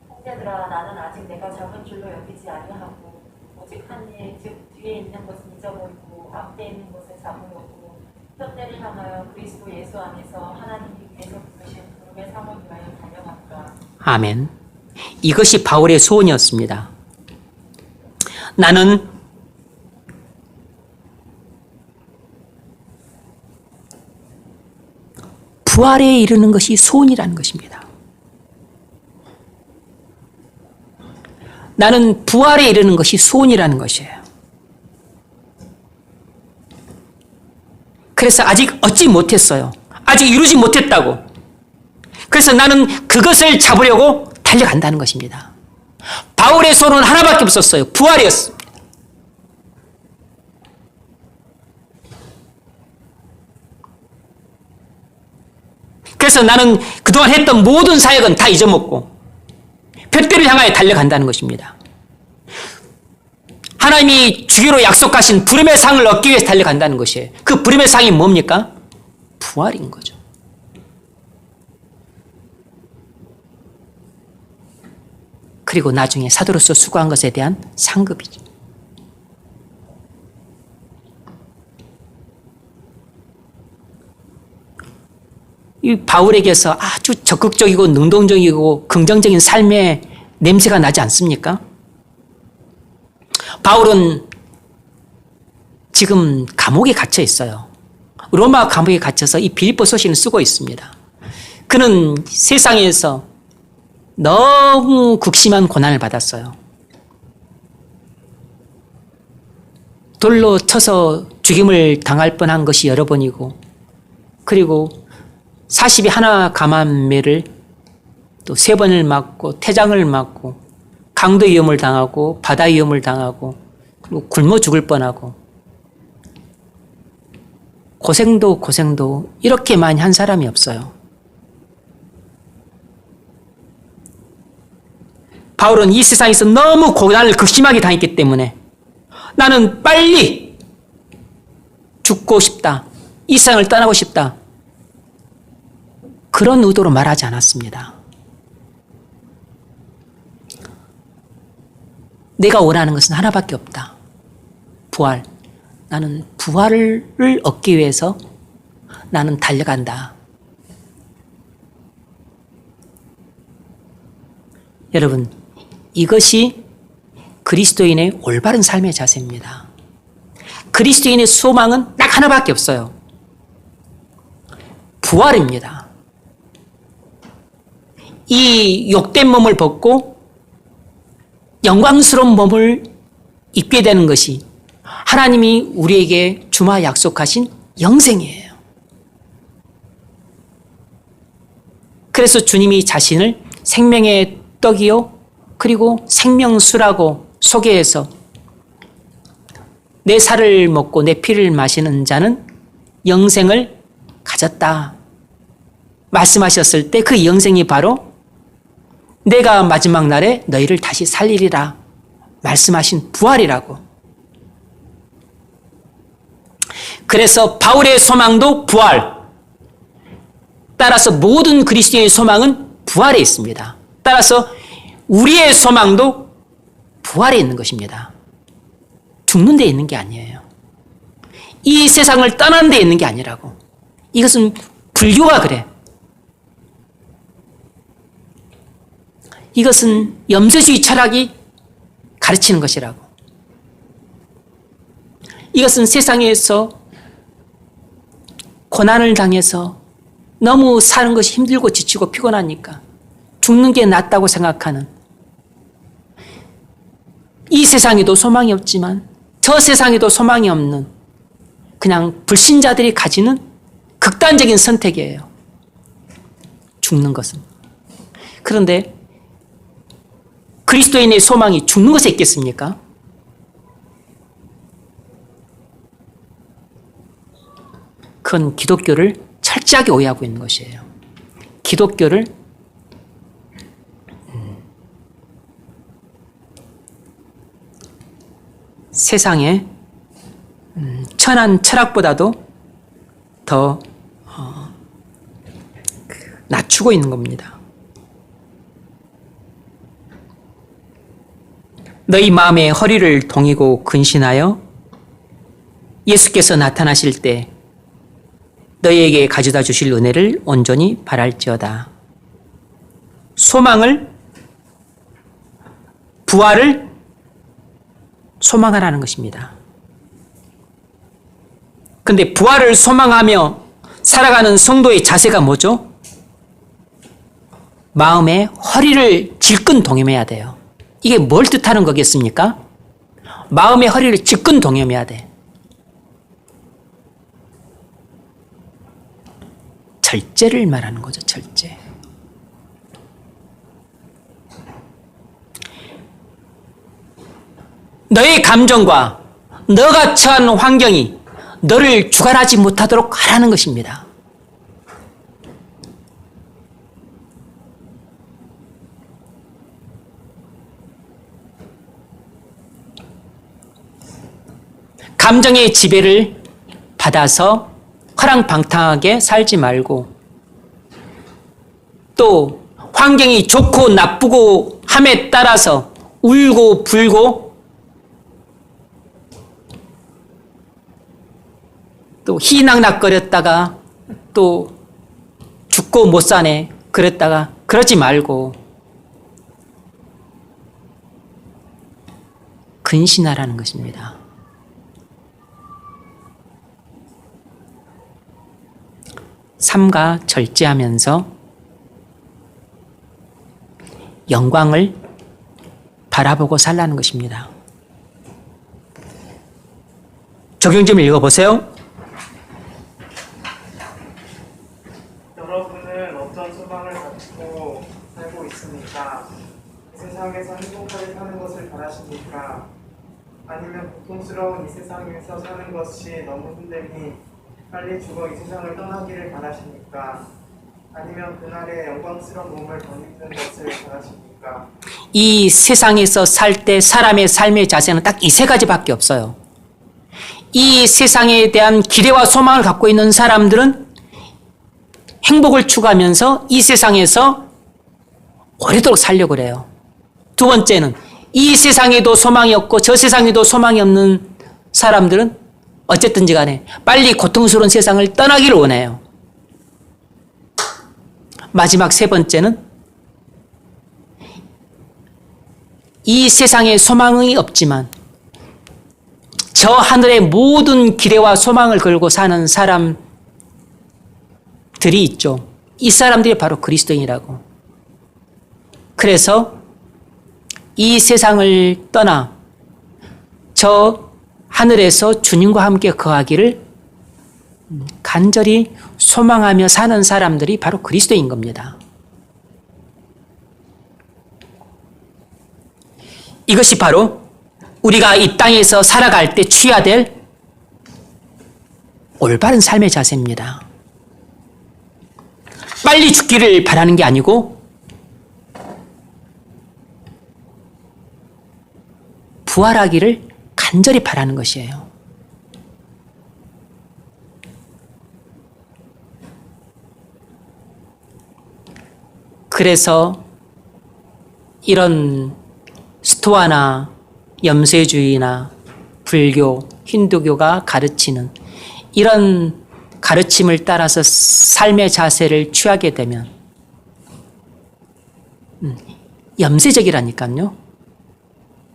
Speaker 6: 형제들아 나는 아직 내가 잡은 줄로 여기지 아니하고 오직 한 일 즉 뒤에 있는 것은 잊어버리고 앞에 있는 것을 잡으려고 편대를 향하여 그리스도 예수 안에서 하나님이 위에서 부르신 부름의 상을 위하여 달려갔다.
Speaker 2: 아멘. 이것이 바울의 소원이었습니다. 나는 부활에 이르는 것이 소원이라는 것입니다. 나는 부활에 이르는 것이 소원이라는 것이에요. 그래서 아직 얻지 못했어요. 아직 이루지 못했다고. 그래서 나는 그것을 잡으려고 달려간다는 것입니다. 바울의 소원은 하나밖에 없었어요. 부활이었습니다. 그래서 나는 그동안 했던 모든 사역은 다 잊어먹고 표대를 향하여 달려간다는 것입니다. 하나님이 주기로 약속하신 부름의 상을 얻기 위해서 달려간다는 것이에요. 그 부름의 상이 뭡니까? 부활인 거죠. 그리고 나중에 사도로서 수고한 것에 대한 상급이죠. 이 바울에게서 아주 적극적이고 능동적이고 긍정적인 삶의 냄새가 나지 않습니까? 바울은 지금 감옥에 갇혀 있어요. 로마 감옥에 갇혀서 이 빌립보 서신을 쓰고 있습니다. 그는 세상에서 너무 극심한 고난을 받았어요. 돌로 쳐서 죽임을 당할 뻔한 것이 여러 번이고, 그리고 40이 하나 감암매를 또 3번을 맞고 태장을 맞고 강도 위험을 당하고 바다 위험을 당하고 그리고 굶어 죽을 뻔하고 고생도 이렇게 많이 한 사람이 없어요. 바울은 이 세상에서 너무 고난을 극심하게 당했기 때문에 나는 빨리 죽고 싶다. 이 세상을 떠나고 싶다. 그런 의도로 말하지 않았습니다. 내가 원하는 것은 하나밖에 없다. 부활. 나는 부활을 얻기 위해서 나는 달려간다. 여러분, 이것이 그리스도인의 올바른 삶의 자세입니다. 그리스도인의 소망은 딱 하나밖에 없어요. 부활입니다. 이 욕된 몸을 벗고 영광스러운 몸을 입게 되는 것이 하나님이 우리에게 주마 약속하신 영생이에요. 그래서 주님이 자신을 생명의 떡이요 그리고 생명수라고 소개해서 내 살을 먹고 내 피를 마시는 자는 영생을 가졌다 말씀하셨을 때 그 영생이 바로 내가 마지막 날에 너희를 다시 살리리라 말씀하신 부활이라고. 그래서 바울의 소망도 부활. 따라서 모든 그리스도인의 소망은 부활에 있습니다. 따라서 우리의 소망도 부활에 있는 것입니다. 죽는 데 있는 게 아니에요. 이 세상을 떠나는 데 있는 게 아니라고. 이것은 불교가 그래. 이것은 염세주의 철학이 가르치는 것이라고. 이것은 세상에서 고난을 당해서 너무 사는 것이 힘들고 지치고 피곤하니까 죽는 게 낫다고 생각하는, 이 세상에도 소망이 없지만 저 세상에도 소망이 없는 그냥 불신자들이 가지는 극단적인 선택이에요. 죽는 것은. 그런데 그리스도인의 소망이 죽는 것에 있겠습니까? 그건 기독교를 철저하게 오해하고 있는 것이에요. 기독교를 세상의 천한 철학보다도 더 낮추고 있는 겁니다. 너희 마음에 허리를 동이고 근신하여 예수께서 나타나실 때 너희에게 가져다 주실 은혜를 온전히 바랄지어다. 소망을, 부활을 소망하라는 것입니다. 근데 부활을 소망하며 살아가는 성도의 자세가 뭐죠? 마음의 허리를 질끈 동여매야 돼요. 이게 뭘 뜻하는 거겠습니까? 마음의 허리를 질끈 동여매야 돼. 절제를 말하는 거죠, 절제. 너의 감정과 너가 처한 환경이 너를 주관하지 못하도록 하라는 것입니다. 감정의 지배를 받아서 허랑방탕하게 살지 말고, 또 환경이 좋고 나쁘고 함에 따라서 울고 불고 또 희낙낙거렸다가 또 죽고 못 사네 그랬다가 그러지 말고 근신하라는 것입니다. 삼가 절제하면서 영광을 바라보고 살라는 것입니다. 적용 좀 읽어보세요.
Speaker 1: 여러분은 어떤 소망을 갖고 살고 있습니까? 이 세상에서 행복하게 사는 것을 바라십니까? 아니면 고통스러운 이 세상에서 사는 것이 너무 힘드니 빨리 죽어 이 세상을 떠나기를 바라십니까? 아니면 그날의 영광스러운 몸을 덧입는 것을 바라십니까?
Speaker 2: 이 세상에서 살 때 사람의 삶의 자세는 딱 이 세 가지밖에 없어요. 이 세상에 대한 기대와 소망을 갖고 있는 사람들은 행복을 추구하면서 이 세상에서 오래도록 살려고 그래요. 두 번째는 이 세상에도 소망이 없고 저 세상에도 소망이 없는 사람들은 어쨌든지 간에 빨리 고통스러운 세상을 떠나기를 원해요. 마지막 세 번째는 이 세상에 소망이 없지만 저 하늘의 모든 기대와 소망을 걸고 사는 사람들이 있죠. 이 사람들이 바로 그리스도인이라고. 그래서 이 세상을 떠나 저 하늘에서 주님과 함께 거하기를 간절히 소망하며 사는 사람들이 바로 그리스도인 겁니다. 이것이 바로 우리가 이 땅에서 살아갈 때 취해야 될 올바른 삶의 자세입니다. 빨리 죽기를 바라는 게 아니고 부활하기를 간절히 바라는 것이에요. 그래서 이런 스토아나 염세주의나 불교, 힌두교가 가르치는 이런 가르침을 따라서 삶의 자세를 취하게 되면 염세적이라니까요.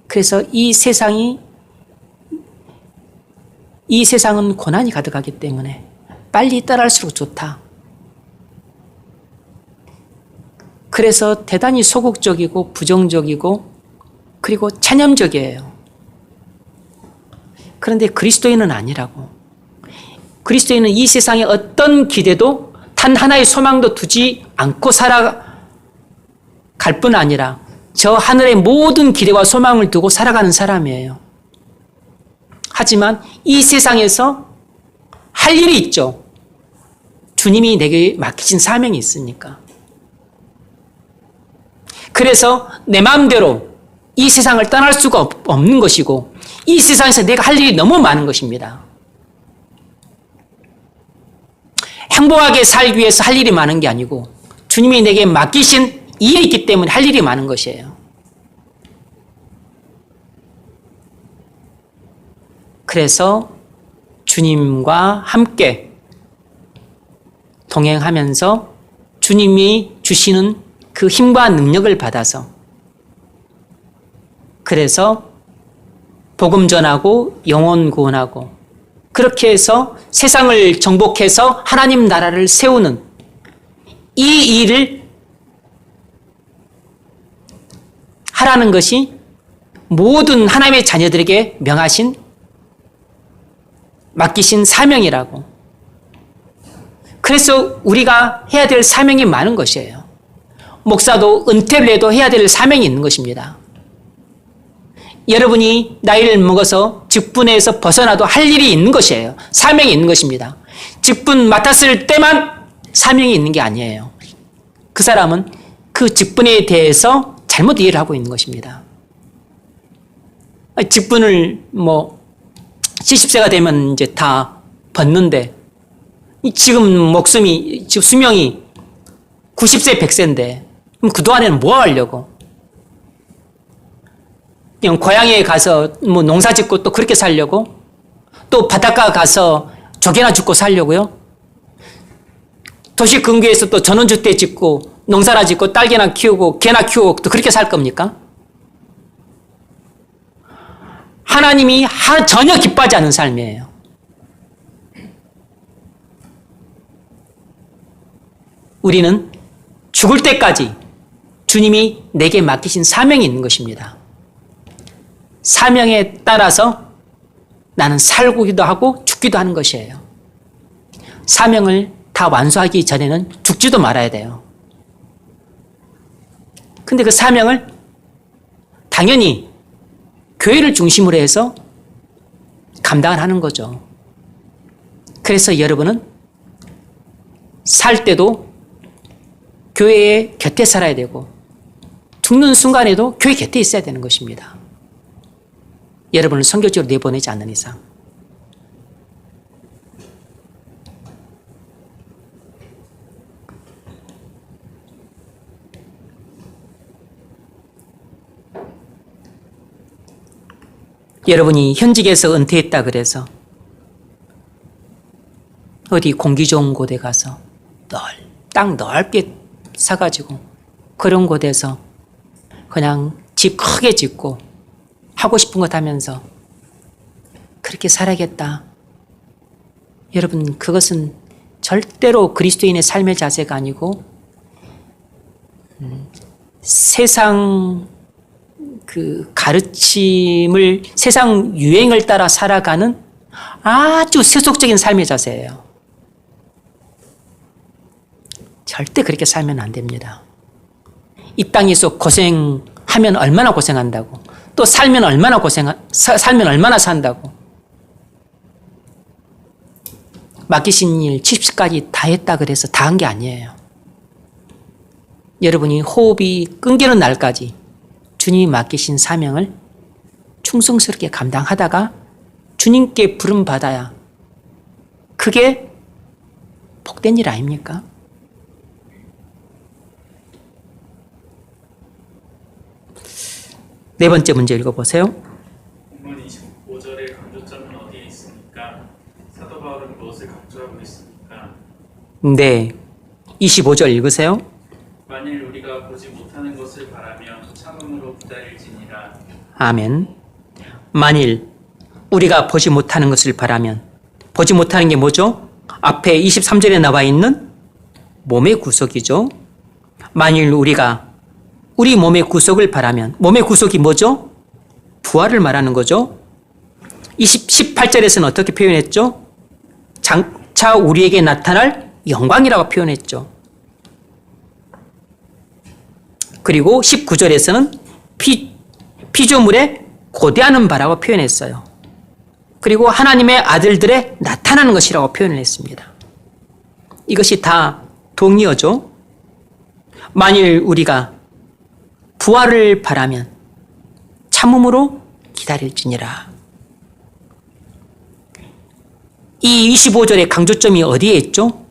Speaker 2: 그래서 이 세상은 고난이 가득하기 때문에 빨리 떠날수록 좋다. 그래서 대단히 소극적이고 부정적이고 그리고 체념적이에요. 그런데 그리스도인은 아니라고. 그리스도인은 이 세상에 어떤 기대도 단 하나의 소망도 두지 않고 살아갈 뿐 아니라 저 하늘의 모든 기대와 소망을 두고 살아가는 사람이에요. 하지만 이 세상에서 할 일이 있죠. 주님이 내게 맡기신 사명이 있으니까. 그래서 내 마음대로 이 세상을 떠날 수가 없는 것이고 이 세상에서 내가 할 일이 너무 많은 것입니다. 행복하게 살기 위해서 할 일이 많은 게 아니고 주님이 내게 맡기신 일이 있기 때문에 할 일이 많은 것이에요. 그래서 주님과 함께 동행하면서 주님이 주시는 그 힘과 능력을 받아서 그래서 복음 전하고 영혼 구원하고 그렇게 해서 세상을 정복해서 하나님 나라를 세우는 이 일을 하라는 것이 모든 하나님의 자녀들에게 명하신 맡기신 사명이라고. 그래서 우리가 해야 될 사명이 많은 것이에요. 목사도 은퇴를 해도 해야 될 사명이 있는 것입니다. 여러분이 나이를 먹어서 직분에서 벗어나도 할 일이 있는 것이에요. 사명이 있는 것입니다. 직분 맡았을 때만 사명이 있는 게 아니에요. 그 사람은 그 직분에 대해서 잘못 이해를 하고 있는 것입니다. 직분을 70세가 되면 이제 다 벗는데 지금 지금 수명이 90세, 100세인데 그럼 그동안에는 뭐 하려고? 그냥 고향에 가서 농사 짓고 또 그렇게 살려고? 또 바닷가 가서 조개나 줍고 살려고요? 도시 근교에서 또 전원주택 짓고 농사나 짓고 딸기나 키우고 개나 키우고 또 그렇게 살 겁니까? 하나님이 전혀 기뻐하지 않는 삶이에요. 우리는 죽을 때까지 주님이 내게 맡기신 사명이 있는 것입니다. 사명에 따라서 나는 살기도 하고 죽기도 하는 것이에요. 사명을 다 완수하기 전에는 죽지도 말아야 돼요. 근데 그 사명을 당연히 교회를 중심으로 해서 감당을 하는 거죠. 그래서 여러분은 살 때도 교회의 곁에 살아야 되고 죽는 순간에도 교회 곁에 있어야 되는 것입니다. 여러분을 선교지로 내보내지 않는 이상. 여러분이 현직에서 은퇴했다 그래서 어디 공기 좋은 곳에 가서 땅 넓게 사가지고 그런 곳에서 그냥 집 크게 짓고 하고 싶은 것 하면서 그렇게 살아야겠다. 여러분, 그것은 절대로 그리스도인의 삶의 자세가 아니고 세상 그 가르침을, 세상 유행을 따라 살아가는 아주 세속적인 삶의 자세예요. 절대 그렇게 살면 안 됩니다. 이 땅에서 고생하면 얼마나 고생한다고, 또 살면 얼마나 살면 얼마나 산다고. 맡기신 일 70까지 다 했다 그래서 다 한 게 아니에요. 여러분이 호흡이 끊기는 날까지 주님이 맡기신 사명을 충성스럽게 감당하다가 주님께 부름받아야 그게 복된 일 아닙니까? 네 번째 문제 읽어보세요.
Speaker 3: 본문 25절의 강조점은 어디에 있습니까? 사도 바울은 무엇을 강조하고 있습니까?
Speaker 2: 네, 25절 읽으세요.
Speaker 3: 만일 우리가 보지 못하는 것을 바라면 참음으로 기다릴지니라.
Speaker 2: 아멘. 만일 우리가 보지 못하는 것을 바라면, 보지 못하는 게 뭐죠? 앞에 23절에 나와 있는 몸의 구속이죠. 만일 우리가 우리 몸의 구속을 바라면, 몸의 구속이 뭐죠? 부활을 말하는 거죠. 18절에서는 어떻게 표현했죠? 장차 우리에게 나타날 영광이라고 표현했죠. 그리고 19절에서는 피조물에 고대하는 바라고 표현했어요. 그리고 하나님의 아들들의 나타나는 것이라고 표현을 했습니다. 이것이 다 동의어죠. 만일 우리가 부활을 바라면 참음으로 기다릴지니라. 이 25절의 강조점이 어디에 있죠?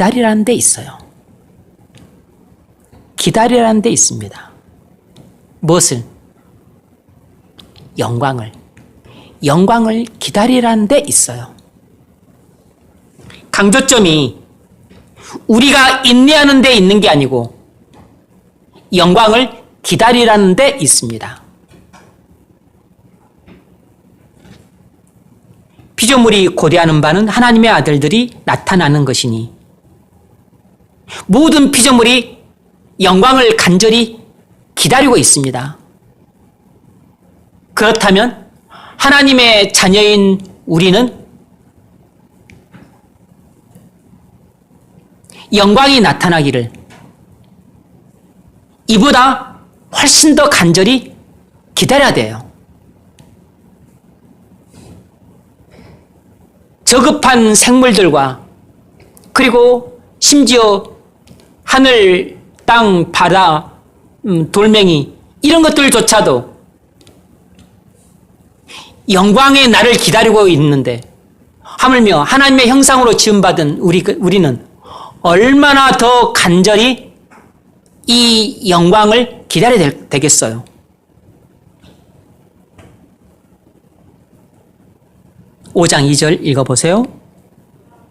Speaker 2: 기다리라는 데 있어요. 기다리라는 데 있습니다. 무엇을? 영광을. 영광을 기다리라는 데 있어요. 강조점이 우리가 인내하는 데 있는 게 아니고 영광을 기다리라는 데 있습니다. 피조물이 고대하는 바는 하나님의 아들들이 나타나는 것이니 모든 피조물이 영광을 간절히 기다리고 있습니다. 그렇다면 하나님의 자녀인 우리는 영광이 나타나기를 이보다 훨씬 더 간절히 기다려야 돼요. 저급한 생물들과 그리고 심지어 하늘, 땅, 바다, 돌멩이 이런 것들조차도 영광의 날을 기다리고 있는데 하물며 하나님의 형상으로 지음받은 우리는 얼마나 더 간절히 이 영광을 기다려야 되겠어요. (5장 2절) 읽어보세요.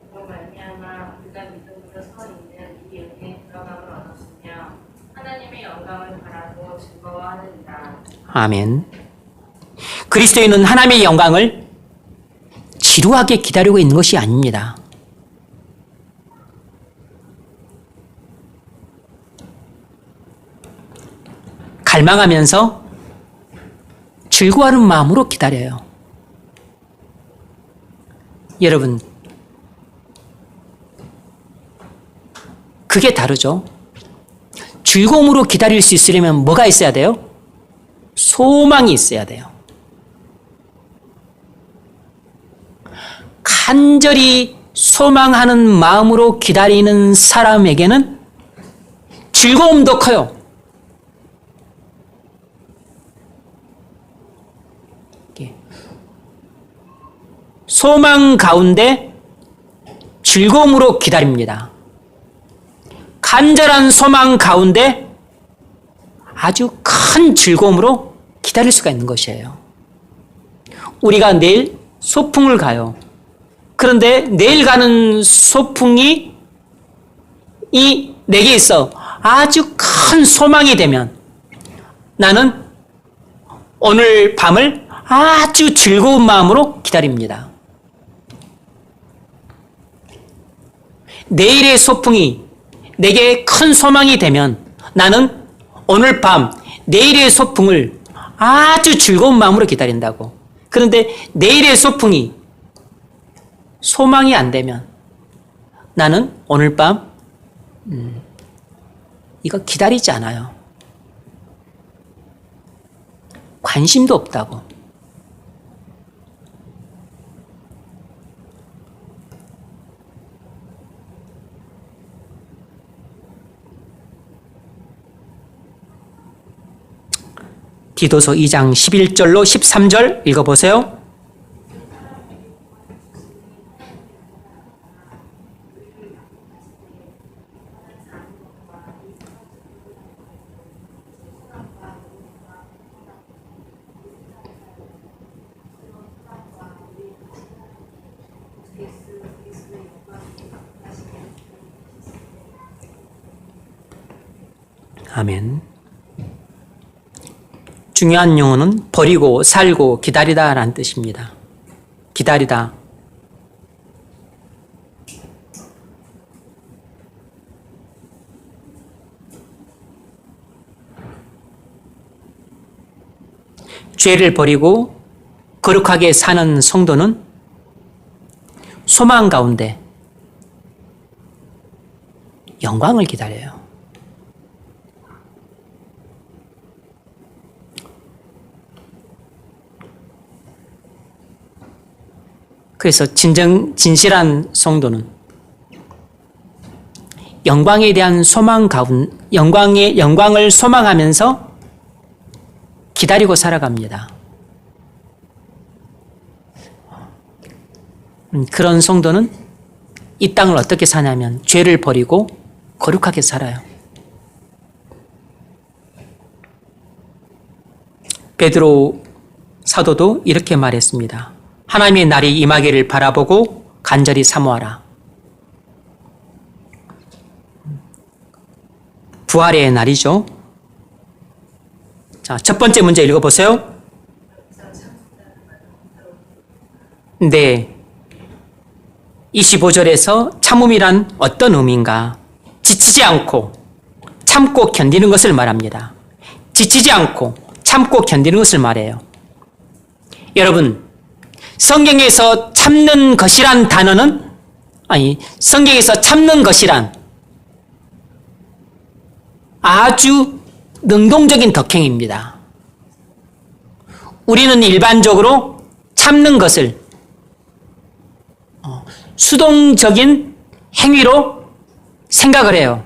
Speaker 4: 그로 말미암아 우리가 믿음으로 서 있는 이 은혜의 들어감을 얻었으며 하나님의 영광을 바라고 즐거워하느니라.
Speaker 2: 아멘. 그리스도인은 하나님의 영광을 지루하게 기다리고 있는 것이 아닙니다. 갈망하면서 즐거워하는 마음으로 기다려요. 여러분, 그게 다르죠. 즐거움으로 기다릴 수 있으려면 뭐가 있어야 돼요? 소망이 있어야 돼요. 간절히 소망하는 마음으로 기다리는 사람에게는 즐거움도 커요. 소망 가운데 즐거움으로 기다립니다. 간절한 소망 가운데 아주 큰 즐거움으로 기다릴 수가 있는 것이에요. 우리가 내일 소풍을 가요. 그런데 내일 가는 소풍이 내게 있어 아주 큰 소망이 되면 나는 오늘 밤을 아주 즐거운 마음으로 기다립니다. 내일의 소풍이 내게 큰 소망이 되면 나는 오늘 밤 내일의 소풍을 아주 즐거운 마음으로 기다린다고. 그런데 내일의 소풍이 소망이 안 되면 나는 오늘 밤 이거 기다리지 않아요. 관심도 없다고. 디도서 2장 11절로 13절 읽어보세요. 아멘. 중요한 용어는 버리고 살고 기다리다 라는 뜻입니다. 기다리다. 죄를 버리고 거룩하게 사는 성도는 소망 가운데 영광을 기다려요. 그래서 진실한 성도는 영광에 대한 소망 가운데 영광을 소망하면서 기다리고 살아갑니다. 그런 성도는 이 땅을 어떻게 사냐면 죄를 버리고 거룩하게 살아요. 베드로 사도도 이렇게 말했습니다. 하나님의 날이 임하기를 바라보고 간절히 사모하라. 부활의 날이죠. 자, 첫 번째 문제 읽어보세요. 네. 25절에서 참음이란 어떤 의미인가? 지치지 않고 참고 견디는 것을 말합니다. 지치지 않고 참고 견디는 것을 말해요. 여러분, 성경에서 참는 것이란 단어는, 성경에서 참는 것이란 아주 능동적인 덕행입니다. 우리는 일반적으로 참는 것을 수동적인 행위로 생각을 해요.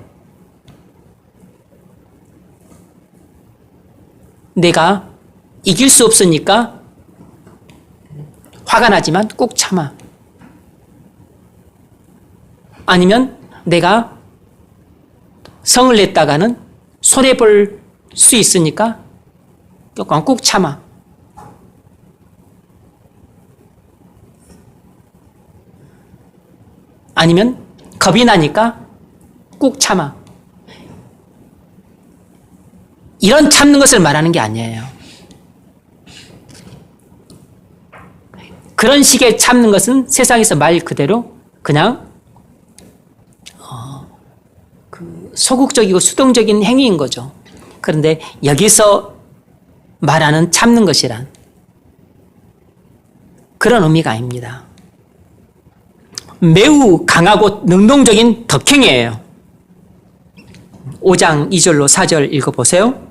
Speaker 2: 내가 이길 수 없으니까 화가 나지만 꾹 참아. 아니면 내가 성을 냈다가는 손해볼 수 있으니까 조금 꾹 참아. 아니면 겁이 나니까 꾹 참아. 이런 참는 것을 말하는 게 아니에요. 그런 식의 참는 것은 세상에서 말 그대로 그냥 소극적이고 수동적인 행위인 거죠. 그런데 여기서 말하는 참는 것이란 그런 의미가 아닙니다. 매우 강하고 능동적인 덕행이에요. 5장 2절로 4절 읽어보세요.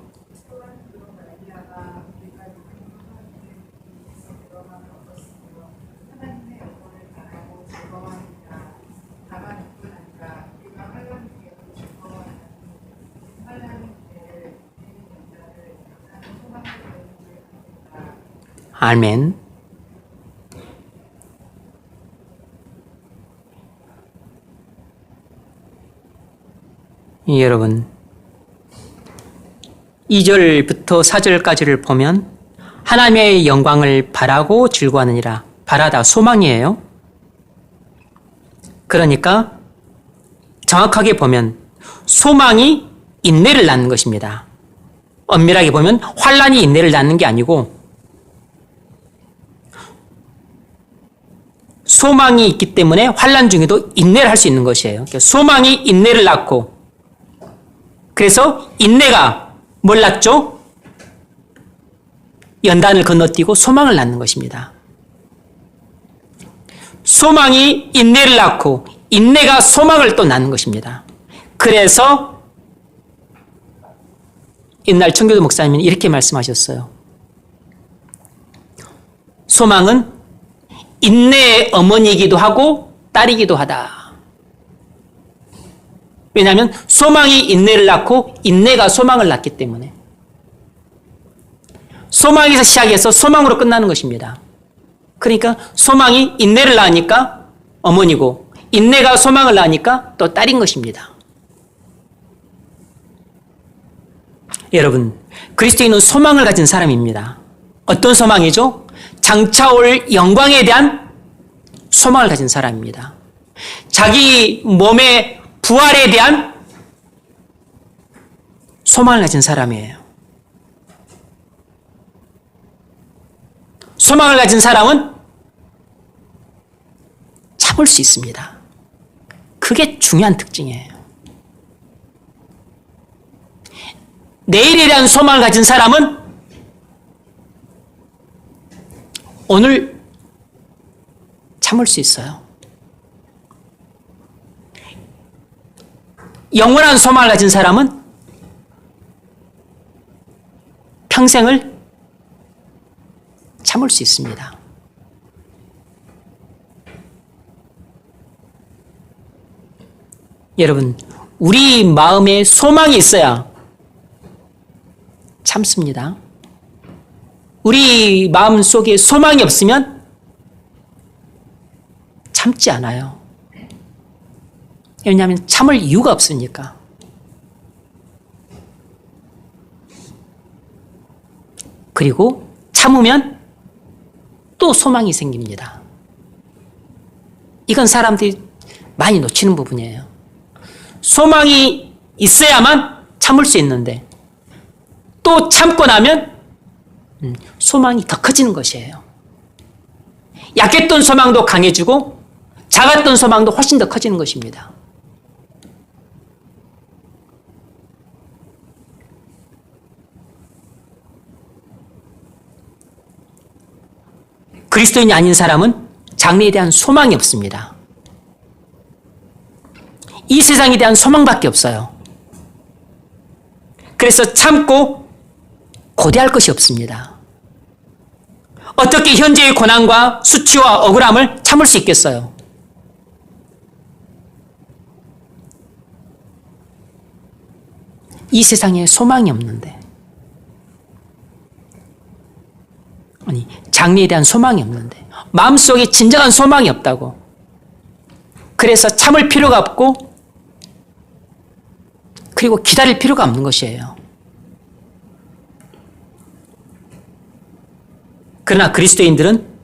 Speaker 2: 아멘. 여러분, 2절부터 4절까지를 보면 하나님의 영광을 바라고 즐거워하느니라. 바라다 소망이에요. 그러니까 정확하게 보면 소망이 인내를 낳는 것입니다. 엄밀하게 보면 환난이 인내를 낳는 게 아니고 소망이 있기 때문에 환난 중에도 인내를 할 수 있는 것이에요. 소망이 인내를 낳고, 그래서 인내가 뭘 낳죠? 연단을 건너뛰고 소망을 낳는 것입니다. 소망이 인내를 낳고 인내가 소망을 또 낳는 것입니다. 그래서 옛날 청교도 목사님이 이렇게 말씀하셨어요. 소망은 인내의 어머니이기도 하고 딸이기도 하다. 왜냐하면 소망이 인내를 낳고 인내가 소망을 낳기 때문에 소망에서 시작해서 소망으로 끝나는 것입니다. 그러니까 소망이 인내를 낳으니까 어머니고 인내가 소망을 낳으니까 또 딸인 것입니다. 여러분, 그리스도인은 소망을 가진 사람입니다. 어떤 소망이죠? 장차 올 영광에 대한 소망을 가진 사람입니다. 자기 몸의 부활에 대한 소망을 가진 사람이에요. 소망을 가진 사람은 참을 수 있습니다. 그게 중요한 특징이에요. 내일에 대한 소망을 가진 사람은 오늘 참을 수 있어요. 영원한 소망을 가진 사람은 평생을 참을 수 있습니다. 여러분, 우리 마음에 소망이 있어야 참습니다. 우리 마음 속에 소망이 없으면 참지 않아요. 왜냐하면 참을 이유가 없으니까. 그리고 참으면 또 소망이 생깁니다. 이건 사람들이 많이 놓치는 부분이에요. 소망이 있어야만 참을 수 있는데 또 참고 나면 소망이 더 커지는 것이에요. 약했던 소망도 강해지고 작았던 소망도 훨씬 더 커지는 것입니다. 그리스도인이 아닌 사람은 장래에 대한 소망이 없습니다. 이 세상에 대한 소망밖에 없어요. 그래서 참고 고대할 것이 없습니다. 어떻게 현재의 고난과 수치와 억울함을 참을 수 있겠어요? 이 세상에 소망이 없는데, 아니, 장래에 대한 소망이 없는데, 마음속에 진정한 소망이 없다고. 그래서 참을 필요가 없고, 그리고 기다릴 필요가 없는 것이에요. 그러나 그리스도인들은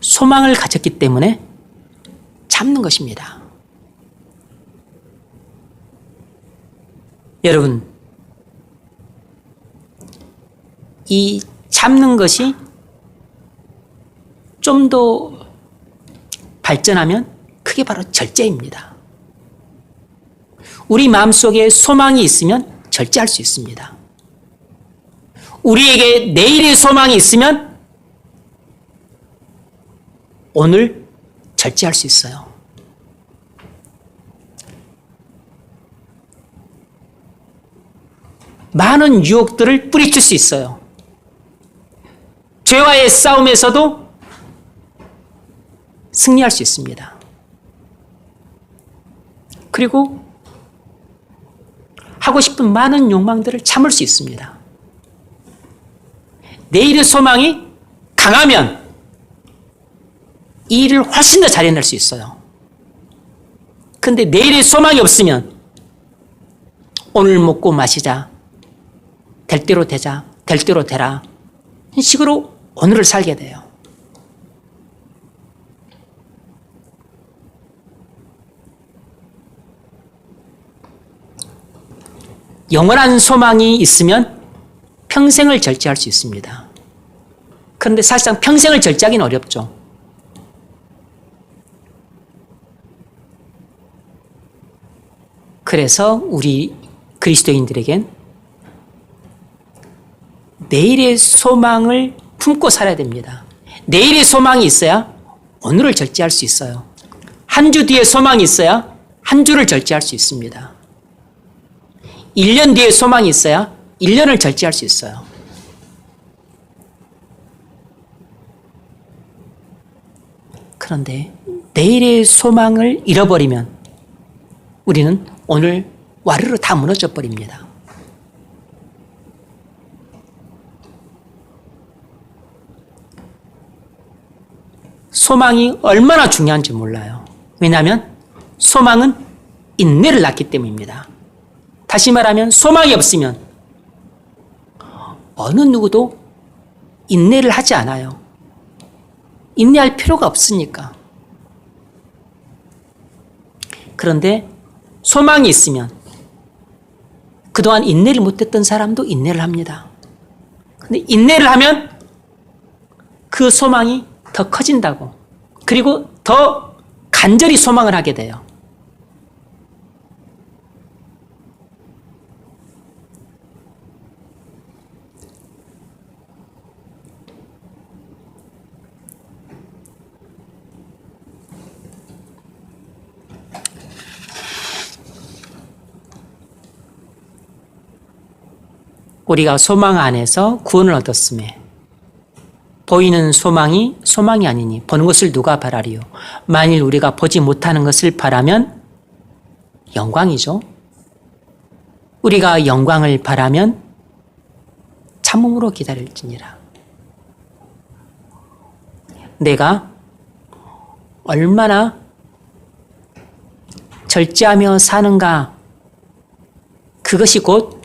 Speaker 2: 소망을 가졌기 때문에 참는 것입니다. 여러분, 이 참는 것이 좀 더 발전하면 그게 바로 절제입니다. 우리 마음속에 소망이 있으면 절제할 수 있습니다. 우리에게 내일의 소망이 있으면 오늘 절제할 수 있어요. 많은 유혹들을 뿌리칠 수 있어요. 죄와의 싸움에서도 승리할 수 있습니다. 그리고 하고 싶은 많은 욕망들을 참을 수 있습니다. 내일의 소망이 강하면 이 일을 훨씬 더 잘해낼 수 있어요. 근데 내일의 소망이 없으면 오늘 먹고 마시자, 될 대로 되자, 될 대로 되라, 이런 식으로 오늘을 살게 돼요. 영원한 소망이 있으면 평생을 절제할 수 있습니다. 그런데 사실상 평생을 절제하기는 어렵죠. 그래서 우리 그리스도인들에겐 내일의 소망을 품고 살아야 됩니다. 내일의 소망이 있어야 오늘을 절제할 수 있어요. 한 주 뒤에 소망이 있어야 한 주를 절제할 수 있습니다. 1년 뒤에 소망이 있어야 1년을 절제할 수 있어요. 그런데 내일의 소망을 잃어버리면 우리는 오늘 와르르 다 무너져 버립니다. 소망이 얼마나 중요한지 몰라요. 왜냐하면 소망은 인내를 낳기 때문입니다. 다시 말하면 소망이 없으면 어느 누구도 인내를 하지 않아요. 인내할 필요가 없으니까. 그런데 소망이 있으면 그동안 인내를 못했던 사람도 인내를 합니다. 근데 인내를 하면 그 소망이 더 커진다고. 그리고 더 간절히 소망을 하게 돼요. 우리가 소망 안에서 구원을 얻었음에 보이는 소망이 소망이 아니니 보는 것을 누가 바라리요. 만일 우리가 보지 못하는 것을 바라면 영광이죠. 우리가 영광을 바라면 참음으로 기다릴지니라. 내가 얼마나 절제하며 사는가? 그것이 곧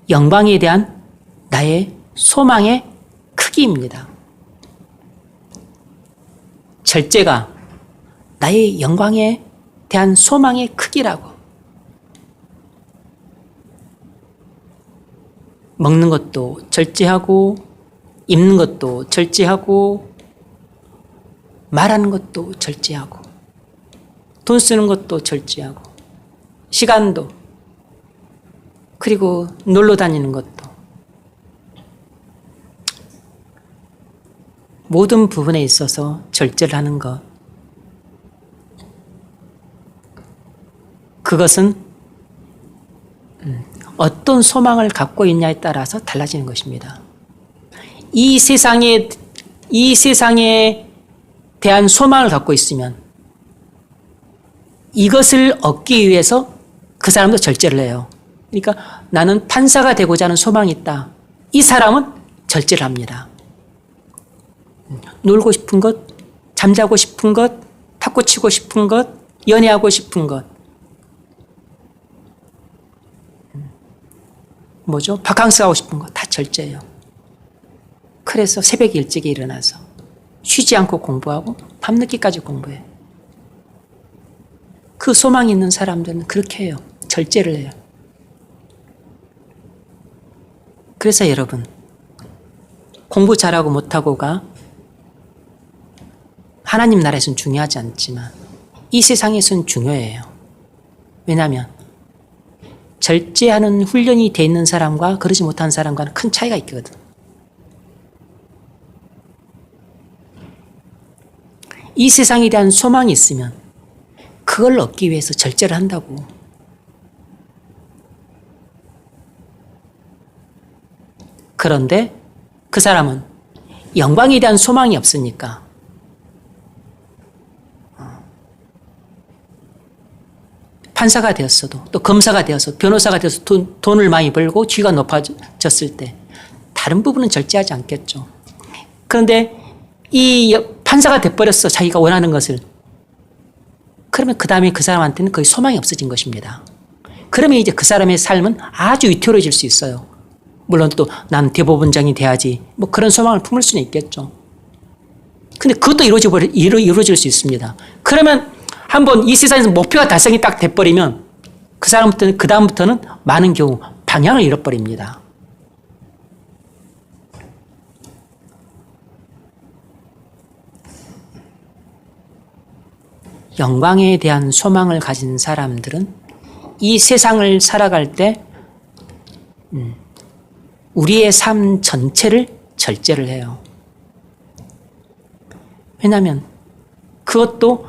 Speaker 2: 영광에 대한 나의 소망의 크기입니다. 절제가 나의 영광에 대한 소망의 크기라고. 먹는 것도 절제하고, 입는 것도 절제하고, 말하는 것도 절제하고, 돈 쓰는 것도 절제하고, 시간도, 그리고 놀러 다니는 것도. 모든 부분에 있어서 절제를 하는 것. 그것은 어떤 소망을 갖고 있냐에 따라서 달라지는 것입니다. 이 세상에 대한 소망을 갖고 있으면 이것을 얻기 위해서 그 사람도 절제를 해요. 그러니까 나는 판사가 되고자 하는 소망이 있다. 이 사람은 절제를 합니다. 놀고 싶은 것, 잠자고 싶은 것, 탁구 치고 싶은 것, 연애하고 싶은 것. 뭐죠? 바캉스 가고 싶은 거 다 절제해요. 그래서 새벽 일찍 일어나서 쉬지 않고 공부하고 밤늦게까지 공부해. 그 소망이 있는 사람들은 그렇게 해요. 절제를 해요. 그래서 여러분, 공부 잘하고 못하고가 하나님 나라에서는 중요하지 않지만 이 세상에서는 중요해요. 왜냐하면 절제하는 훈련이 돼 있는 사람과 그러지 못한 사람과는 큰 차이가 있거든. 이 세상에 대한 소망이 있으면 그걸 얻기 위해서 절제를 한다고. 그런데 그 사람은 영광에 대한 소망이 없으니까 판사가 되었어도 또 검사가 되어서 변호사가 되어서 돈을 많이 벌고 지위가 높아졌을 때 다른 부분은 절제하지 않겠죠. 그런데 이 판사가 돼버렸어. 자기가 원하는 것을. 그러면 그 다음에 그 사람한테는 거의 소망이 없어진 것입니다. 그러면 이제 그 사람의 삶은 아주 위태로워질 수 있어요. 물론 또 난 대법원장이 돼야지 뭐 그런 소망을 품을 수는 있겠죠. 근데 그것도 이루어질 수 있습니다. 그러면 한번 이 세상에서 목표가 달성이 딱 돼버리면 그 다음부터는 많은 경우 방향을 잃어버립니다. 영광에 대한 소망을 가진 사람들은 이 세상을 살아갈 때 우리의 삶 전체를 절제를 해요. 왜냐하면 그것도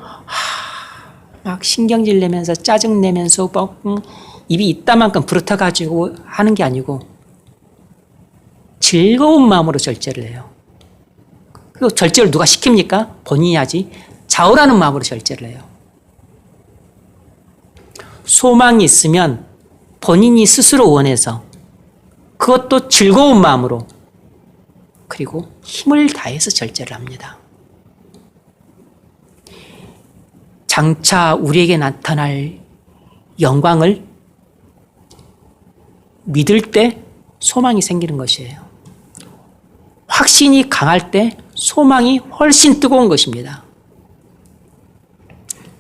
Speaker 2: 막 신경질 내면서 짜증 내면서 막 입이 이따만큼 부르터가지고 하는 게 아니고 즐거운 마음으로 절제를 해요. 그리고 절제를 누가 시킵니까? 본인이 하지. 자우라는 마음으로 절제를 해요. 소망이 있으면 본인이 스스로 원해서 그것도 즐거운 마음으로 그리고 힘을 다해서 절제를 합니다. 장차 우리에게 나타날 영광을 믿을 때 소망이 생기는 것이에요. 확신이 강할 때 소망이 훨씬 뜨거운 것입니다.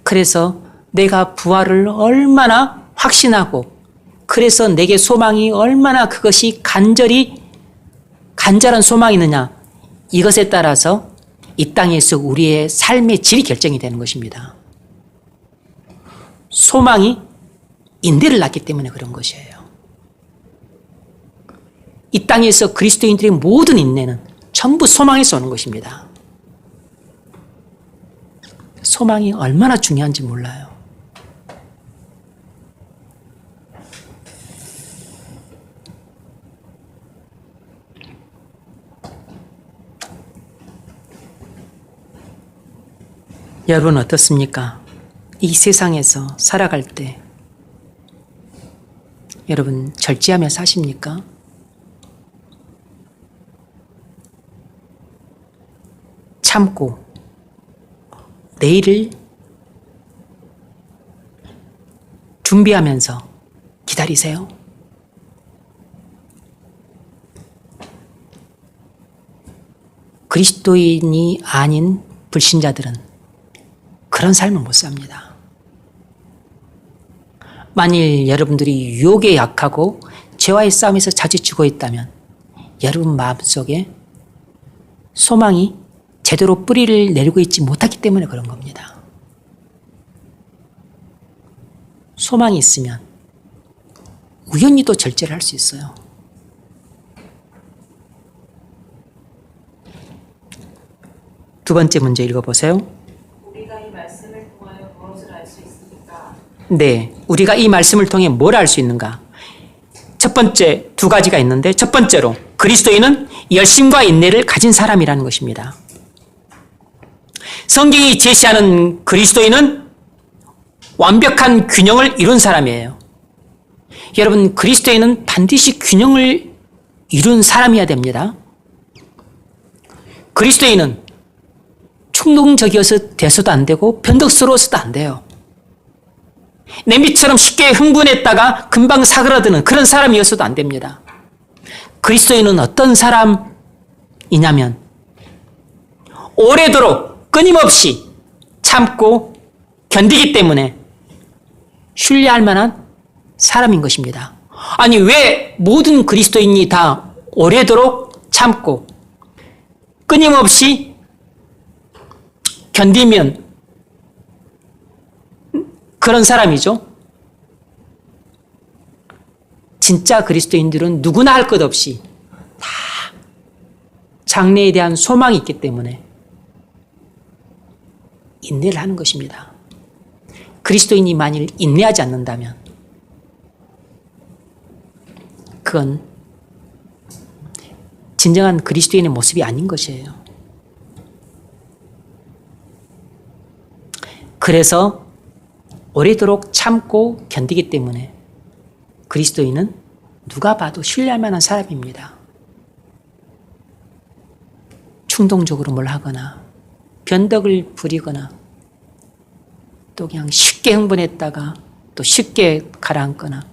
Speaker 2: 그래서 내가 부활을 얼마나 확신하고 그래서 내게 소망이 얼마나 그것이 간절한 소망이 있느냐 이것에 따라서 이 땅에서 우리의 삶의 질이 결정이 되는 것입니다. 소망이 인내를 낳기 때문에 그런 것이에요. 이 땅에서 그리스도인들의 모든 인내는 전부 소망에서 오는 것입니다. 소망이 얼마나 중요한지 몰라요. 여러분 어떻습니까? 이 세상에서 살아갈 때 여러분 절제하며 사십니까? 참고 내일을 준비하면서 기다리세요. 그리스도인이 아닌 불신자들은 그런 삶을 못 삽니다. 만일 여러분들이 유혹에 약하고 죄와의 싸움에서 자주 죽어 있다면 여러분 마음속에 소망이 제대로 뿌리를 내리고 있지 못하기 때문에 그런 겁니다. 소망이 있으면 우연히도 절제를 할 수 있어요. 두 번째 문제 읽어보세요.
Speaker 6: 우리가 이 말씀을 통하여 무엇을 알 수 있습니까?
Speaker 2: 네, 우리가 이 말씀을 통해 뭘 알 수 있는가? 첫 번째 두 가지가 있는데 첫 번째로 그리스도인은 열심과 인내를 가진 사람이라는 것입니다. 성경이 제시하는 그리스도인은 완벽한 균형을 이룬 사람이에요. 여러분, 그리스도인은 반드시 균형을 이룬 사람이어야 됩니다. 그리스도인은 충동적이어서 돼서도 안 되고 변덕스러워서도 안 돼요. 냄비처럼 쉽게 흥분했다가 금방 사그라드는 그런 사람이어서도 안 됩니다. 그리스도인은 어떤 사람이냐면 오래도록 끊임없이 참고 견디기 때문에 신뢰할 만한 사람인 것입니다. 아니, 왜 모든 그리스도인이 다 오래도록 참고 끊임없이 견디면 그런 사람이죠? 진짜 그리스도인들은 누구나 할 것 없이 다 장래에 대한 소망이 있기 때문에 인내를 하는 것입니다. 그리스도인이 만일 인내하지 않는다면 그건 진정한 그리스도인의 모습이 아닌 것이에요. 그래서 오래도록 참고 견디기 때문에 그리스도인은 누가 봐도 신뢰할 만한 사람입니다. 충동적으로 뭘 하거나 변덕을 부리거나 또 그냥 쉽게 흥분했다가 또 쉽게 가라앉거나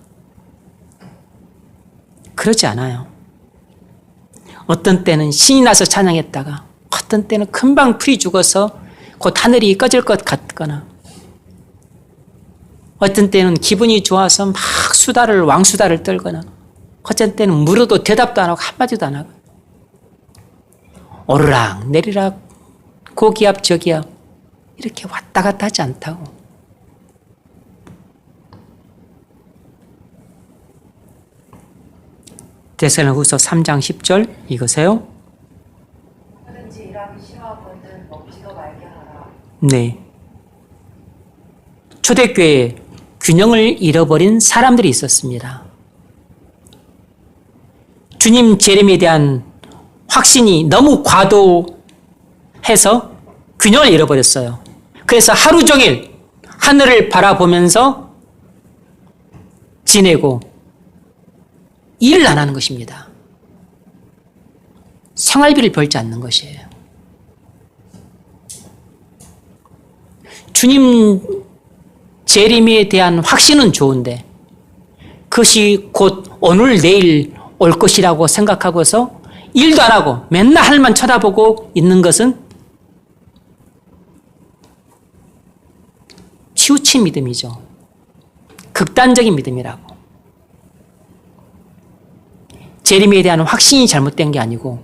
Speaker 2: 그러지 않아요. 어떤 때는 신이 나서 찬양했다가 어떤 때는 금방 풀이 죽어서 곧 하늘이 꺼질 것 같거나 어떤 때는 기분이 좋아서 막 왕수다를 떨거나 어떤 때는 물어도 대답도 안 하고 한마디도 안 하고 오르락 내리락 고기압 저기압 이렇게 왔다 갔다 하지 않다고. 데살로니가후서 3장 10절 읽으세요.
Speaker 6: 누구든지 일하기 싫어하거든 먹지도 말게 하라.
Speaker 2: 네. 초대교회에 균형을 잃어버린 사람들이 있었습니다. 주님 재림에 대한 확신이 너무 과도해서 균형을 잃어버렸어요. 그래서 하루 종일 하늘을 바라보면서 지내고 일을 안 하는 것입니다. 생활비를 벌지 않는 것이에요. 주님 재림에 대한 확신은 좋은데 그것이 곧 오늘 내일 올 것이라고 생각하고서 일도 안 하고 맨날 하늘만 쳐다보고 있는 것은 치우친 믿음이죠. 극단적인 믿음이라고. 재림에 대한 확신이 잘못된 게 아니고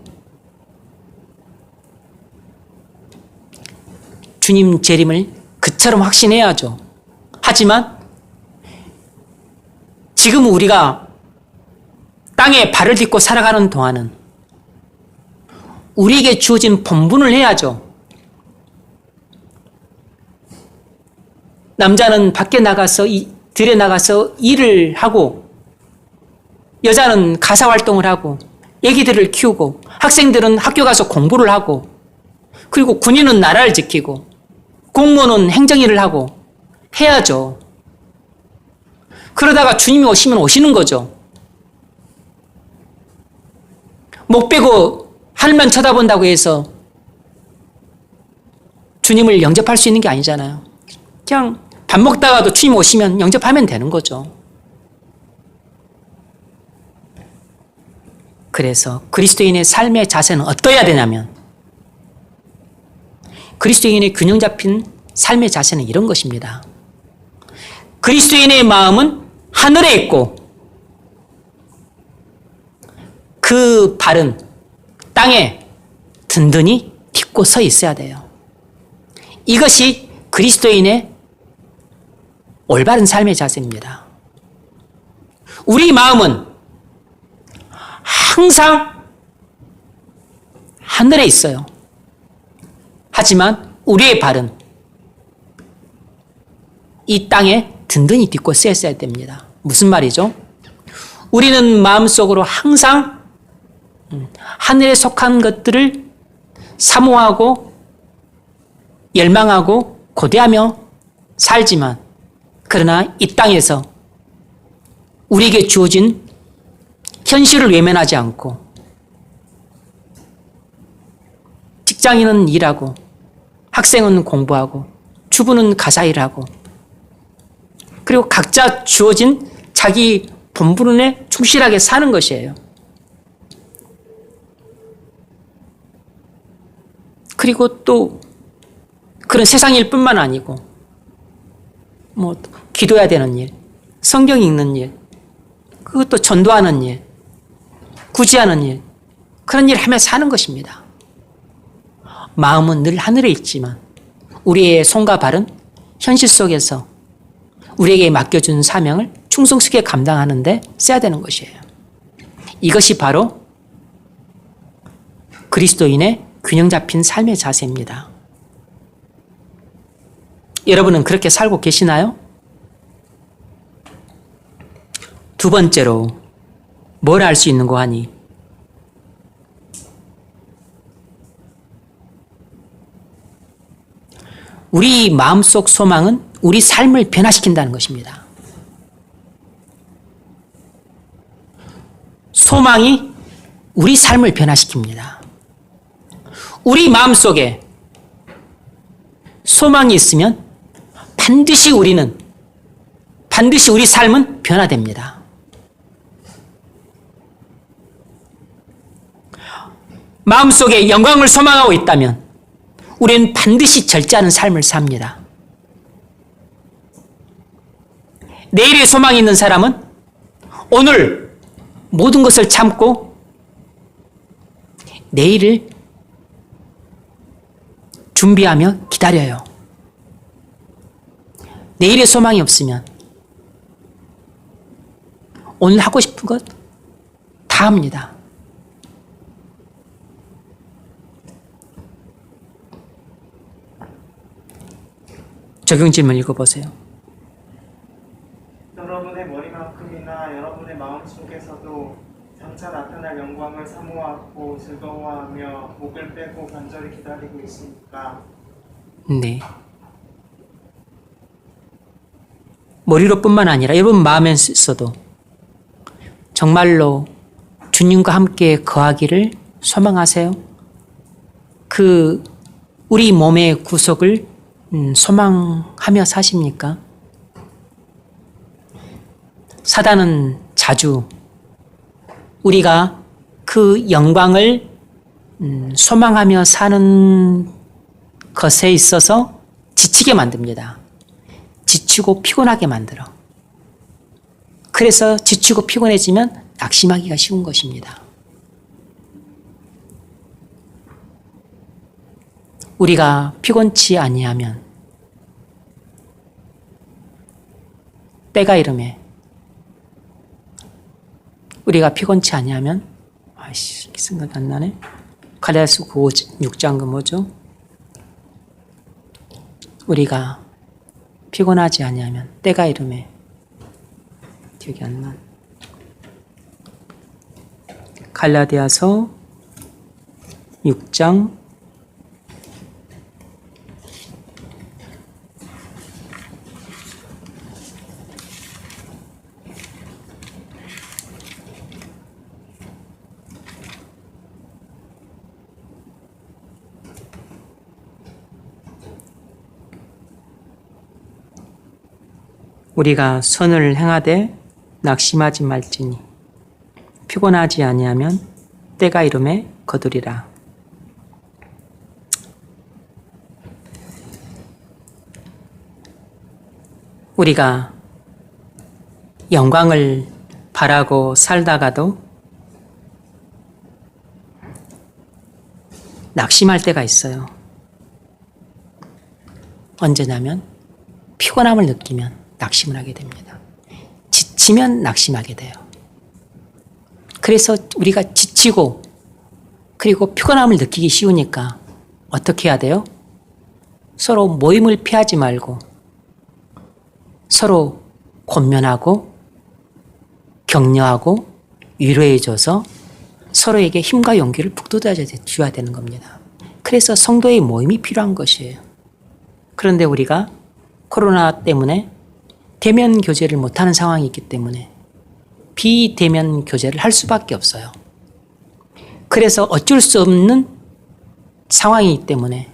Speaker 2: 주님 재림을 그처럼 확신해야죠. 하지만 지금 우리가 땅에 발을 딛고 살아가는 동안은 우리에게 주어진 본분을 해야죠. 남자는 밖에 나가서 들에 나가서 일을 하고 여자는 가사활동을 하고 애기들을 키우고 학생들은 학교 가서 공부를 하고 그리고 군인은 나라를 지키고 공무원은 행정일을 하고 해야죠. 그러다가 주님이 오시면 오시는 거죠. 목 빼고 하늘만 쳐다본다고 해서 주님을 영접할 수 있는 게 아니잖아요. 그냥 밥 먹다가도 주님 오시면 영접하면 되는 거죠. 그래서 그리스도인의 삶의 자세는 어떠해야 되냐면 그리스도인의 균형 잡힌 삶의 자세는 이런 것입니다. 그리스도인의 마음은 하늘에 있고 그 발은 땅에 든든히 딛고 서 있어야 돼요. 이것이 그리스도인의 올바른 삶의 자세입니다. 우리 마음은 항상 하늘에 있어요. 하지만 우리의 발은 이 땅에 든든히 딛고 서 있어야 됩니다. 무슨 말이죠? 우리는 마음속으로 항상 하늘에 속한 것들을 사모하고 열망하고 고대하며 살지만 그러나 이 땅에서 우리에게 주어진 현실을 외면하지 않고 직장인은 일하고 학생은 공부하고 주부는 가사일하고 그리고 각자 주어진 자기 본분에 충실하게 사는 것이에요. 그리고 또 그런 세상 일뿐만 아니고 뭐 기도해야 되는 일, 성경 읽는 일, 그것도 전도하는 일, 구제하는 일, 그런 일 하며 사는 것입니다. 마음은 늘 하늘에 있지만 우리의 손과 발은 현실 속에서 우리에게 맡겨준 사명을 충성스럽게 감당하는 데 써야 되는 것이에요. 이것이 바로 그리스도인의 균형 잡힌 삶의 자세입니다. 여러분은 그렇게 살고 계시나요? 두 번째로 뭘 알 수 있는고 하니 우리 마음속 소망은 우리 삶을 변화시킨다는 것입니다. 소망이 우리 삶을 변화시킵니다. 우리 마음속에 소망이 있으면 반드시 우리 삶은 변화됩니다. 마음속에 영광을 소망하고 있다면 우리는 반드시 절제하는 삶을 삽니다. 내일의 소망이 있는 사람은 오늘 모든 것을 참고 내일을 준비하며 기다려요. 내일의 소망이 없으면 오늘 하고 싶은 것 다 합니다. 적용 질문 읽어보세요.
Speaker 1: 여러분의 머리만큼이나 여러분의 마음속에서도 장차 나타날 영광을 사모하고 즐거워하며 목을 빼고 간절히 기다리고 있으니까.
Speaker 2: 네. 머리로뿐만 아니라 여러분 마음에서도 정말로 주님과 함께 거하기를 소망하세요? 우리 몸의 구속을 소망하며 사십니까? 사단은 자주 우리가 그 영광을 소망하며 사는 것에 있어서 지치게 만듭니다. 지치고 피곤하게 만들어. 그래서 지치고 피곤해지면 낙심하기가 쉬운 것입니다. 우리가 피곤치 아니하면 때가 이름에 우리가 피곤치 아니하면 생각이 안 나네. 갈라디아서 6장 그 뭐죠? 우리가 피곤하지 아니하면 때가 이름에 기억이 안 나. 갈라디아서 6장 우리가 선을 행하되 낙심하지 말지니 피곤하지 아니하면 때가 이름에 거두리라. 우리가 영광을 바라고 살다가도 낙심할 때가 있어요. 언제냐면 피곤함을 느끼면 낙심을 하게 됩니다. 지치면 낙심하게 돼요. 그래서 우리가 지치고 그리고 피곤함을 느끼기 쉬우니까 어떻게 해야 돼요? 서로 모임을 피하지 말고 서로 권면하고 격려하고 위로해줘서 서로에게 힘과 용기를 북돋아줘야 되는 겁니다. 그래서 성도의 모임이 필요한 것이에요. 그런데 우리가 코로나 때문에 대면 교제를 못하는 상황이 있기 때문에 비대면 교제를 할 수밖에 없어요. 그래서 어쩔 수 없는 상황이기 때문에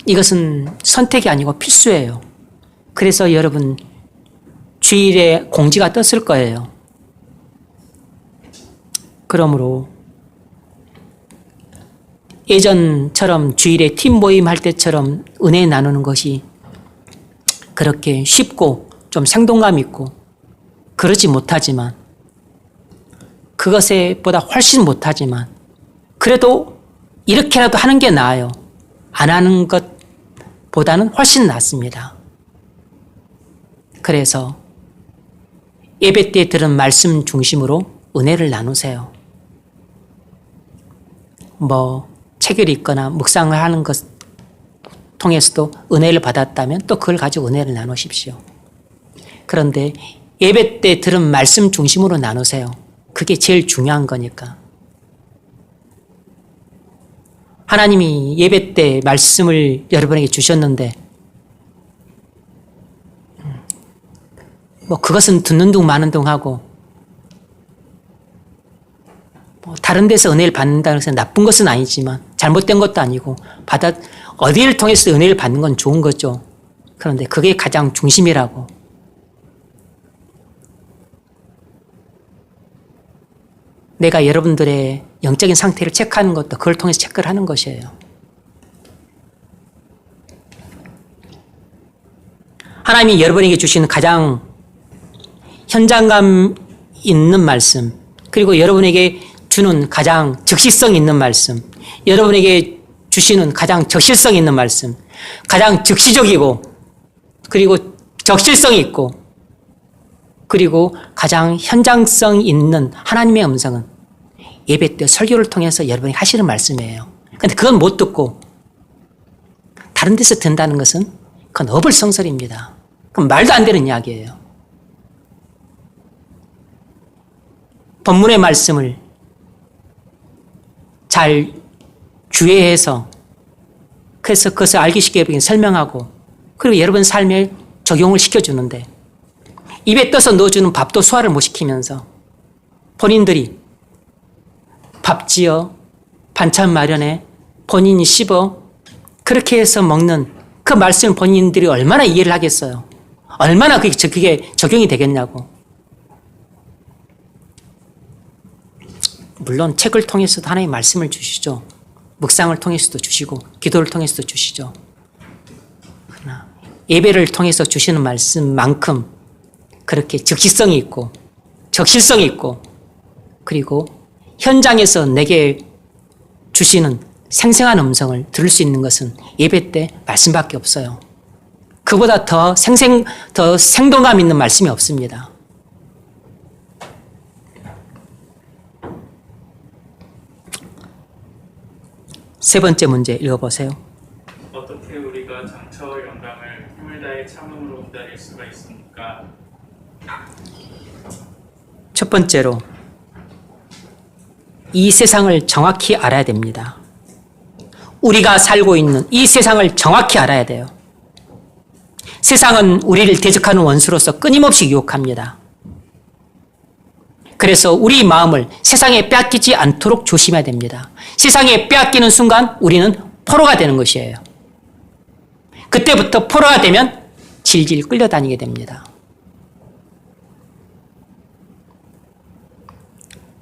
Speaker 2: 이것은 선택이 아니고 필수예요. 그래서 여러분 주일에 공지가 떴을 거예요. 그러므로 예전처럼 주일에 팀 모임 할 때처럼 은혜 나누는 것이 그렇게 쉽고 좀 생동감 있고 그러지 못하지만 그것에 보다 훨씬 못하지만 그래도 이렇게라도 하는 게 나아요. 안 하는 것보다는 훨씬 낫습니다. 그래서 예배 때 들은 말씀 중심으로 은혜를 나누세요. 책을 읽거나 묵상을 하는 것 통해서도 은혜를 받았다면 또 그걸 가지고 은혜를 나누십시오. 그런데 예배 때 들은 말씀 중심으로 나누세요. 그게 제일 중요한 거니까. 하나님이 예배 때 말씀을 여러분에게 주셨는데 그것은 듣는 둥 마는 둥 하고 다른 데서 은혜를 받는다고 해서 나쁜 것은 아니지만 잘못된 것도 아니고 어디를 통해서 은혜를 받는 건 좋은 거죠. 그런데 그게 가장 중심이라고. 내가 여러분들의 영적인 상태를 체크하는 것도 그걸 통해서 체크를 하는 것이에요. 하나님이 여러분에게 주시는 가장 현장감 있는 말씀, 그리고 여러분에게 주는 가장 적시성 있는 말씀, 여러분에게 주시는 가장 적실성 있는 말씀, 가장 적시적이고 그리고 적실성 있고 그리고 가장 현장성 있는 하나님의 음성은 예배 때 설교를 통해서 여러분이 하시는 말씀이에요. 그런데 그건 못 듣고 다른 데서 듣는다는 것은 그건 어불성설입니다. 그건 말도 안 되는 이야기예요. 본문의 말씀을 잘 주의해서 그래서 그것을 알기 쉽게 여러분에게 설명하고 그리고 여러분 삶에 적용을 시켜주는데 입에 떠서 넣어주는 밥도 소화를 못 시키면서 본인들이 밥 지어 반찬 마련해 본인이 씹어 그렇게 해서 먹는 그 말씀을 본인들이 얼마나 이해를 하겠어요. 얼마나 그게 적용이 되겠냐고. 물론 책을 통해서도 하나님의 말씀을 주시죠. 묵상을 통해서도 주시고 기도를 통해서도 주시죠. 그러나 예배를 통해서 주시는 말씀만큼 그렇게 적시성이 있고 적실성이 있고 그리고 현장에서 내게 주시는 생생한 음성을 들을 수 있는 것은 예배 때 말씀밖에 없어요. 그보다 더 생동감 있는 말씀이 없습니다. 세 번째 문제 읽어보세요.
Speaker 3: 어떻게 우리가 장차의 영광을 힘을 다해 참음으로 기다릴 수가 있습니까?
Speaker 2: 첫 번째로 이 세상을 정확히 알아야 됩니다. 우리가 살고 있는 이 세상을 정확히 알아야 돼요. 세상은 우리를 대적하는 원수로서 끊임없이 유혹합니다. 그래서 우리 마음을 세상에 빼앗기지 않도록 조심해야 됩니다. 세상에 빼앗기는 순간 우리는 포로가 되는 것이에요. 그때부터 포로가 되면 질질 끌려다니게 됩니다.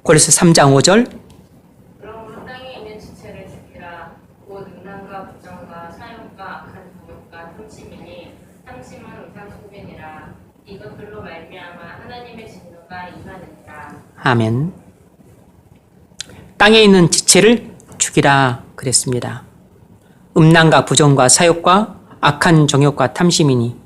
Speaker 2: 고린도서 3장 5절.
Speaker 4: 그러므로 땅에 있는 지체를 지키라. 곧 음란과 부정과 사욕과 악한 정욕과 탐심이니 탐심은 우상 숭배니라. 이것들로 말미암아 하나님의 진노가 임하느니라.
Speaker 2: 아멘. 땅에 있는 지체를 죽이라 그랬습니다. 음란과 부정과 사욕과 악한 정욕과 탐심이니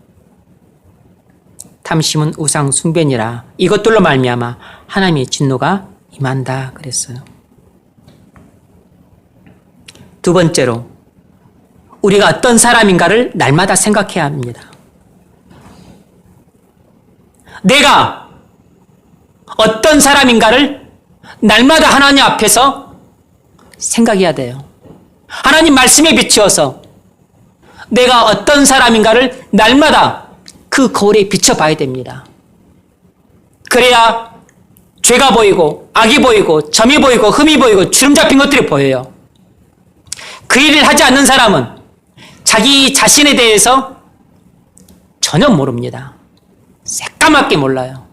Speaker 2: 탐심은 우상 숭배니라. 이것들로 말미암아 하나님의 진노가 임한다 그랬어요. 두 번째로 우리가 어떤 사람인가를 날마다 생각해야 합니다. 내가 어떤 사람인가를 날마다 하나님 앞에서 생각해야 돼요. 하나님 말씀에 비추어서 내가 어떤 사람인가를 날마다 그 거울에 비춰봐야 됩니다. 그래야 죄가 보이고 악이 보이고 점이 보이고 흠이 보이고 주름 잡힌 것들이 보여요. 그 일을 하지 않는 사람은 자기 자신에 대해서 전혀 모릅니다. 새까맣게 몰라요.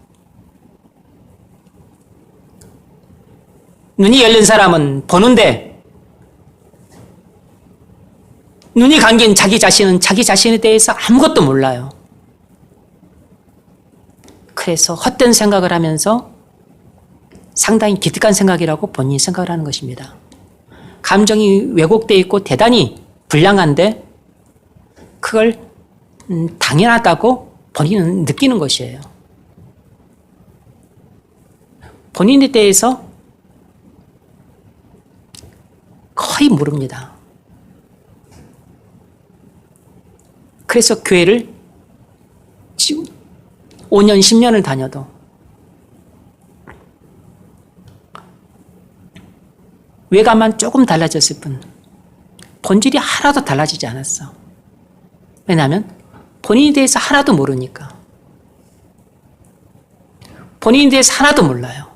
Speaker 2: 눈이 열린 사람은 보는데 눈이 감긴 자기 자신은 자기 자신에 대해서 아무것도 몰라요. 그래서 헛된 생각을 하면서 상당히 기특한 생각이라고 본인이 생각을 하는 것입니다. 감정이 왜곡되어 있고 대단히 불량한데 그걸 당연하다고 본인은 느끼는 것이에요. 본인에 대해서 거의 모릅니다. 그래서 교회를 지금 5년, 10년을 다녀도 외관만 조금 달라졌을 뿐 본질이 하나도 달라지지 않았어. 왜냐하면 본인에 대해서 하나도 모르니까. 본인에 대해서 하나도 몰라요.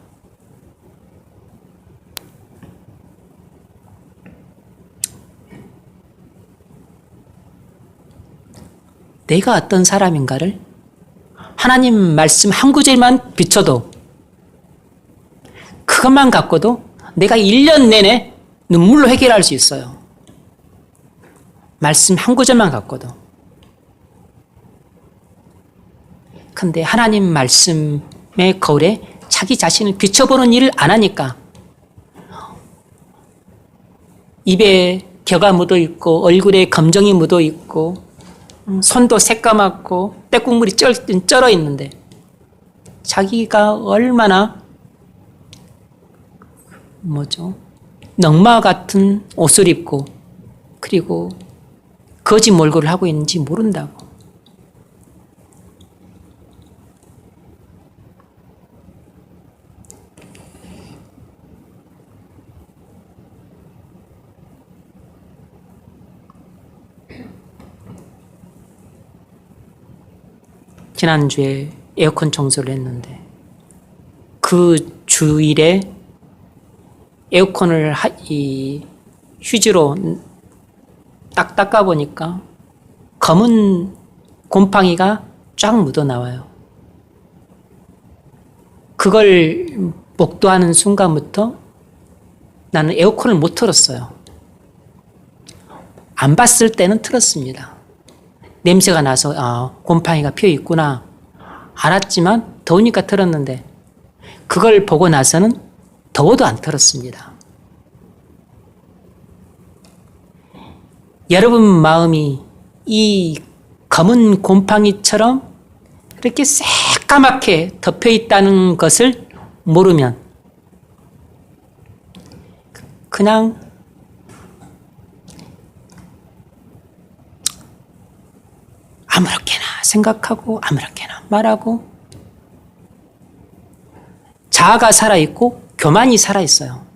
Speaker 2: 내가 어떤 사람인가를 하나님 말씀 한 구절만 비춰도 그것만 갖고도 내가 1년 내내 눈물로 해결할 수 있어요. 말씀 한 구절만 갖고도. 근데 하나님 말씀의 거울에 자기 자신을 비춰보는 일을 안 하니까 입에 겨가 묻어 있고 얼굴에 검정이 묻어 있고 손도 새까맣고 때국물이 쩔어 있는데 자기가 얼마나 넝마 같은 옷을 입고 그리고 거짓 몰골을 하고 있는지 모른다고. 지난주에 에어컨 청소를 했는데 그 주일에 에어컨을 휴지로 딱 닦아보니까 검은 곰팡이가 쫙 묻어 나와요. 그걸 목도하는 순간부터 나는 에어컨을 못 틀었어요. 안 봤을 때는 틀었습니다. 냄새가 나서 곰팡이가 피어 있구나 알았지만 더우니까 틀었는데 그걸 보고 나서는 더워도 안 틀었습니다. 여러분 마음이 이 검은 곰팡이처럼 그렇게 새까맣게 덮여 있다는 것을 모르면 그냥 아무렇게나 생각하고 아무렇게나 말하고 자아가 살아있고 교만이 살아있어요.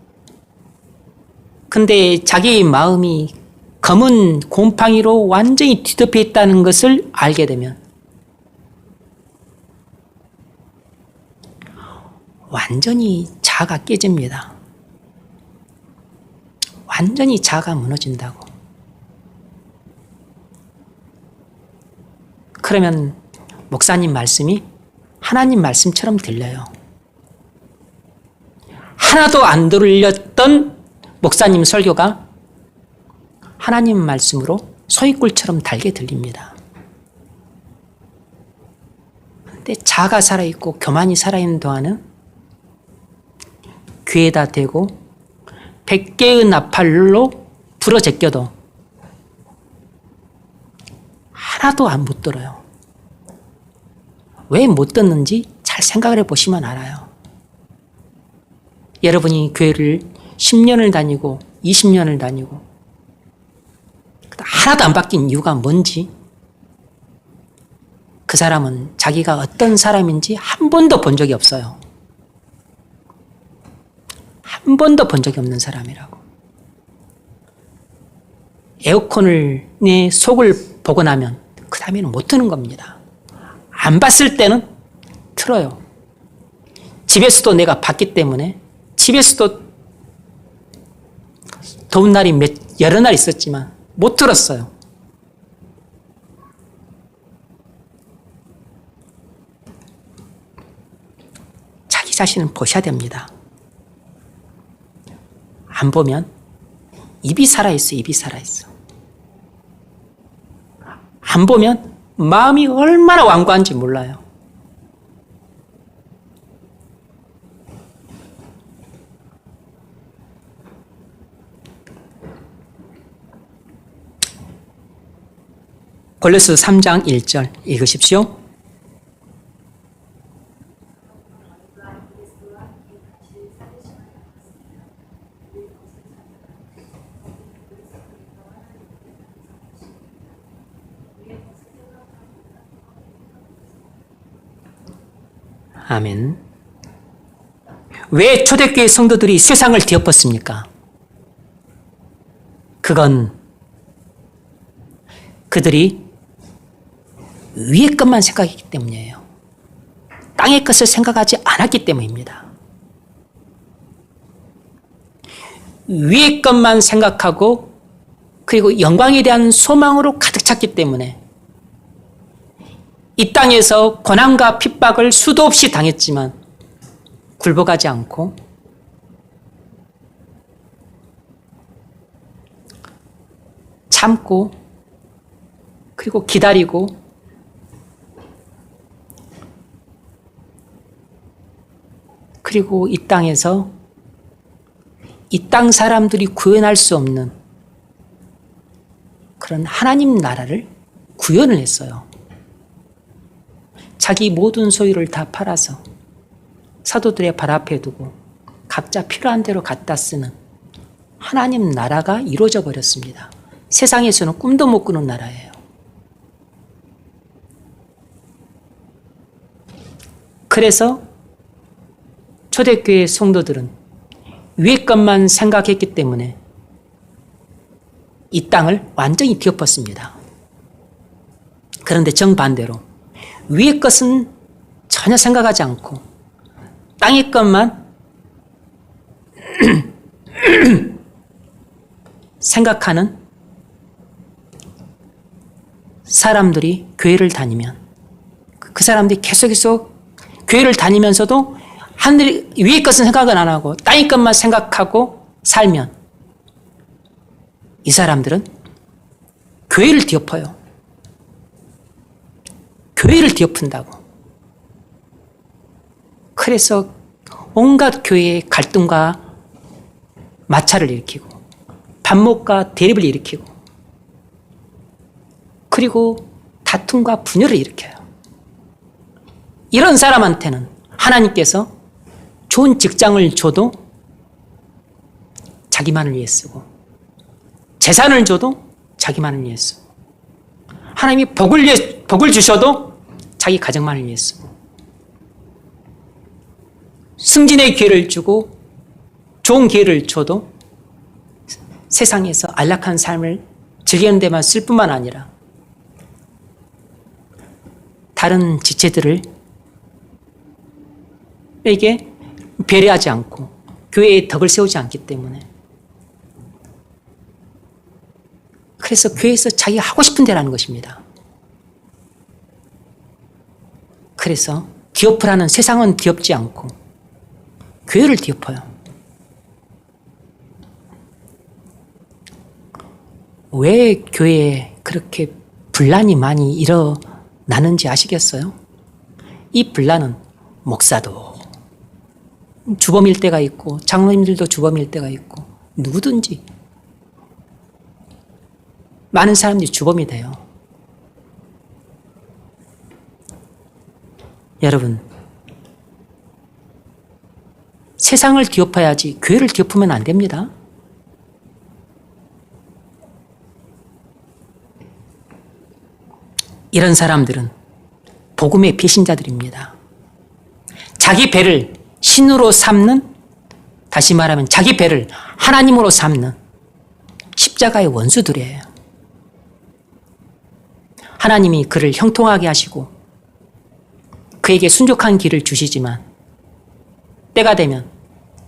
Speaker 2: 근데 자기 마음이 검은 곰팡이로 완전히 뒤덮여 있다는 것을 알게 되면 완전히 자아가 깨집니다. 완전히 자아가 무너진다고. 그러면 목사님 말씀이 하나님 말씀처럼 들려요. 하나도 안 들렸던 목사님 설교가 하나님 말씀으로 소위꿀처럼 달게 들립니다. 근데 자아가 살아있고 교만이 살아있는 동안은 귀에다 대고 100개의 나팔로 불어 제껴도 하나도 안 못 들어요. 왜 못 듣는지 잘 생각을 해보시면 알아요. 여러분이 교회를 10년을 다니고 20년을 다니고 하나도 안 바뀐 이유가 뭔지, 그 사람은 자기가 어떤 사람인지 한 번도 본 적이 없어요. 한 번도 본 적이 없는 사람이라고. 에어컨을 내 속을 보고 나면 그 다음에는 못 트는 겁니다. 안 봤을 때는 틀어요. 집에서도 내가 봤기 때문에, 집에서도 더운 날이 여러 날 있었지만 못 들었어요. 자기 자신을 보셔야 됩니다. 안 보면 입이 살아있어, 입이 살아있어. 안 보면 마음이 얼마나 완고한지 몰라요. 골로새 3장 1절 읽으십시오. 아멘. 왜 초대교회 성도들이 세상을 뒤엎었습니까? 그건 그들이 위의 것만 생각했기 때문이에요. 땅의 것을 생각하지 않았기 때문입니다. 위의 것만 생각하고 그리고 영광에 대한 소망으로 가득 찼기 때문에 이 땅에서 고난과 핍박을 수도 없이 당했지만 굴복하지 않고 참고 그리고 기다리고 그리고 이 땅에서 이 땅 사람들이 구현할 수 없는 그런 하나님 나라를 구현을 했어요. 자기 모든 소유를 다 팔아서 사도들의 발 앞에 두고 각자 필요한 대로 갖다 쓰는 하나님 나라가 이루어져 버렸습니다. 세상에서는 꿈도 못 꾸는 나라예요. 그래서 초대교회 성도들은 위의 것만 생각했기 때문에 이 땅을 완전히 뒤엎었습니다. 그런데 정반대로 위의 것은 전혀 생각하지 않고 땅의 것만 생각하는 사람들이 교회를 다니면 그 사람들이 계속해서 교회를 다니면서도 하늘 위의 것은 생각은 안 하고 땅의 것만 생각하고 살면 이 사람들은 교회를 뒤엎어요. 교회를 뒤엎은다고. 그래서 온갖 교회의 갈등과 마찰을 일으키고 반목과 대립을 일으키고 그리고 다툼과 분열을 일으켜요. 이런 사람한테는 하나님께서 좋은 직장을 줘도 자기만을 위해 쓰고 재산을 줘도 자기만을 위해 쓰고 하나님이 복을 주셔도 자기 가정만을 위해 쓰고 승진의 기회를 주고 좋은 기회를 줘도 세상에서 안락한 삶을 즐기는 데만 쓸 뿐만 아니라 다른 지체들을 에게 배려하지 않고 교회의 덕을 세우지 않기 때문에 그래서 교회에서 자기가 하고 싶은 대로 하는 것입니다. 그래서 뒤엎으라는 세상은 뒤엎지 않고 교회를 뒤엎어요. 왜 교회에 그렇게 분란이 많이 일어나는지 아시겠어요? 이 분란은 목사도 주범일 때가 있고 장로님들도 주범일 때가 있고 누구든지 많은 사람들이 주범이 돼요. 여러분, 세상을 뒤엎어야지 교회를 뒤엎으면 안 됩니다. 이런 사람들은 복음의 배신자들입니다. 자기 배를 신으로 삼는, 다시 말하면 자기 배를 하나님으로 삼는 십자가의 원수들이에요. 하나님이 그를 형통하게 하시고 그에게 순종한 길을 주시지만 때가 되면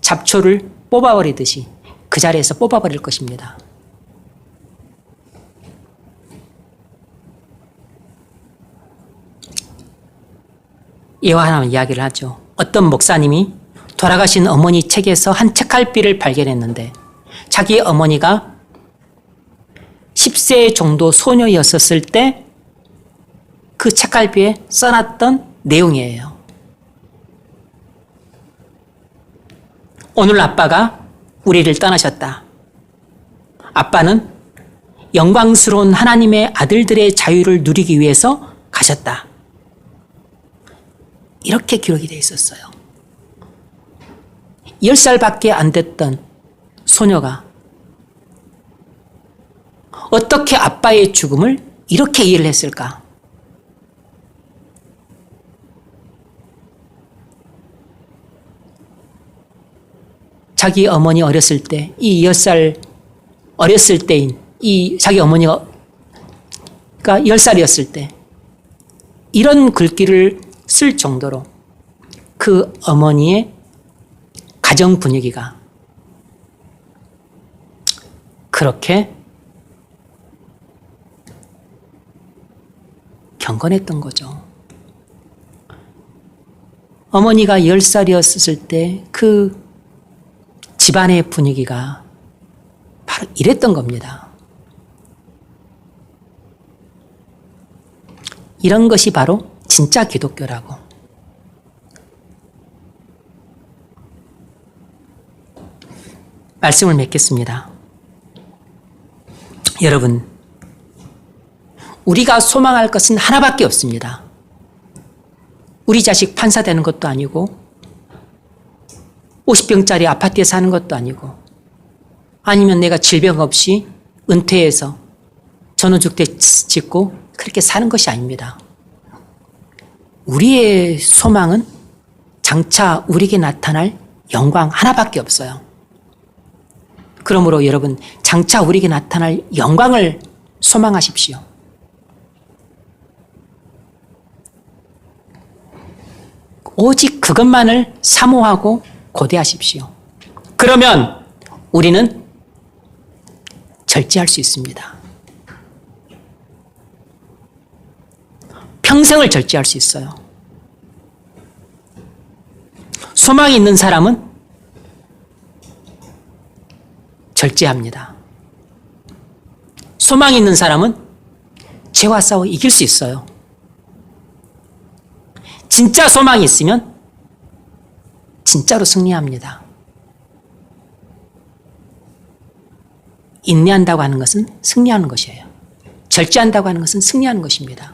Speaker 2: 잡초를 뽑아버리듯이 그 자리에서 뽑아버릴 것입니다. 이와 하나는 이야기를 하죠. 어떤 목사님이 돌아가신 어머니 책에서 한 책갈피를 발견했는데 자기 어머니가 10세 정도 소녀였었을 때 그 책갈피에 써놨던 내용이에요. 오늘 아빠가 우리를 떠나셨다. 아빠는 영광스러운 하나님의 아들들의 자유를 누리기 위해서 가셨다. 이렇게 기록이 되어 있었어요. 10살밖에 안 됐던 소녀가 어떻게 아빠의 죽음을 이렇게 이해를 했을까? 자기 어머니 어렸을 때, 이 10살 어렸을 때인 이 자기 어머니가 10살이었을 때 이런 글귀를 쓸 정도로 그 어머니의 가정 분위기가 그렇게 경건했던 거죠. 어머니가 10살이었을 때 그 집안의 분위기가 바로 이랬던 겁니다. 이런 것이 바로 진짜 기독교라고. 말씀을 맺겠습니다. 여러분, 우리가 소망할 것은 하나밖에 없습니다. 우리 자식 판사 되는 것도 아니고 50평짜리 아파트에 사는 것도 아니고 아니면 내가 질병 없이 은퇴해서 전원주택 짓고 그렇게 사는 것이 아닙니다. 우리의 소망은 장차 우리에게 나타날 영광 하나밖에 없어요. 그러므로 여러분, 장차 우리에게 나타날 영광을 소망하십시오. 오직 그것만을 사모하고 고대하십시오. 그러면 우리는 절제할 수 있습니다. 평생을 절제할 수 있어요. 소망이 있는 사람은 절제합니다. 소망이 있는 사람은 죄와 싸워 이길 수 있어요. 진짜 소망이 있으면 진짜로 승리합니다. 인내한다고 하는 것은 승리하는 것이에요. 절제한다고 하는 것은 승리하는 것입니다.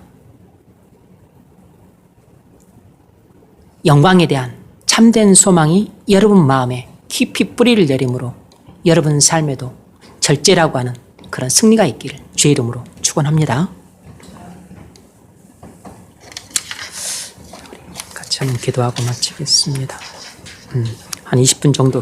Speaker 2: 영광에 대한 참된 소망이 여러분 마음에 깊이 뿌리를 내림으로 여러분 삶에도 절제라고 하는 그런 승리가 있기를 주의 이름으로 축원합니다. 같이 한번 기도하고 마치겠습니다. 한 20분 정도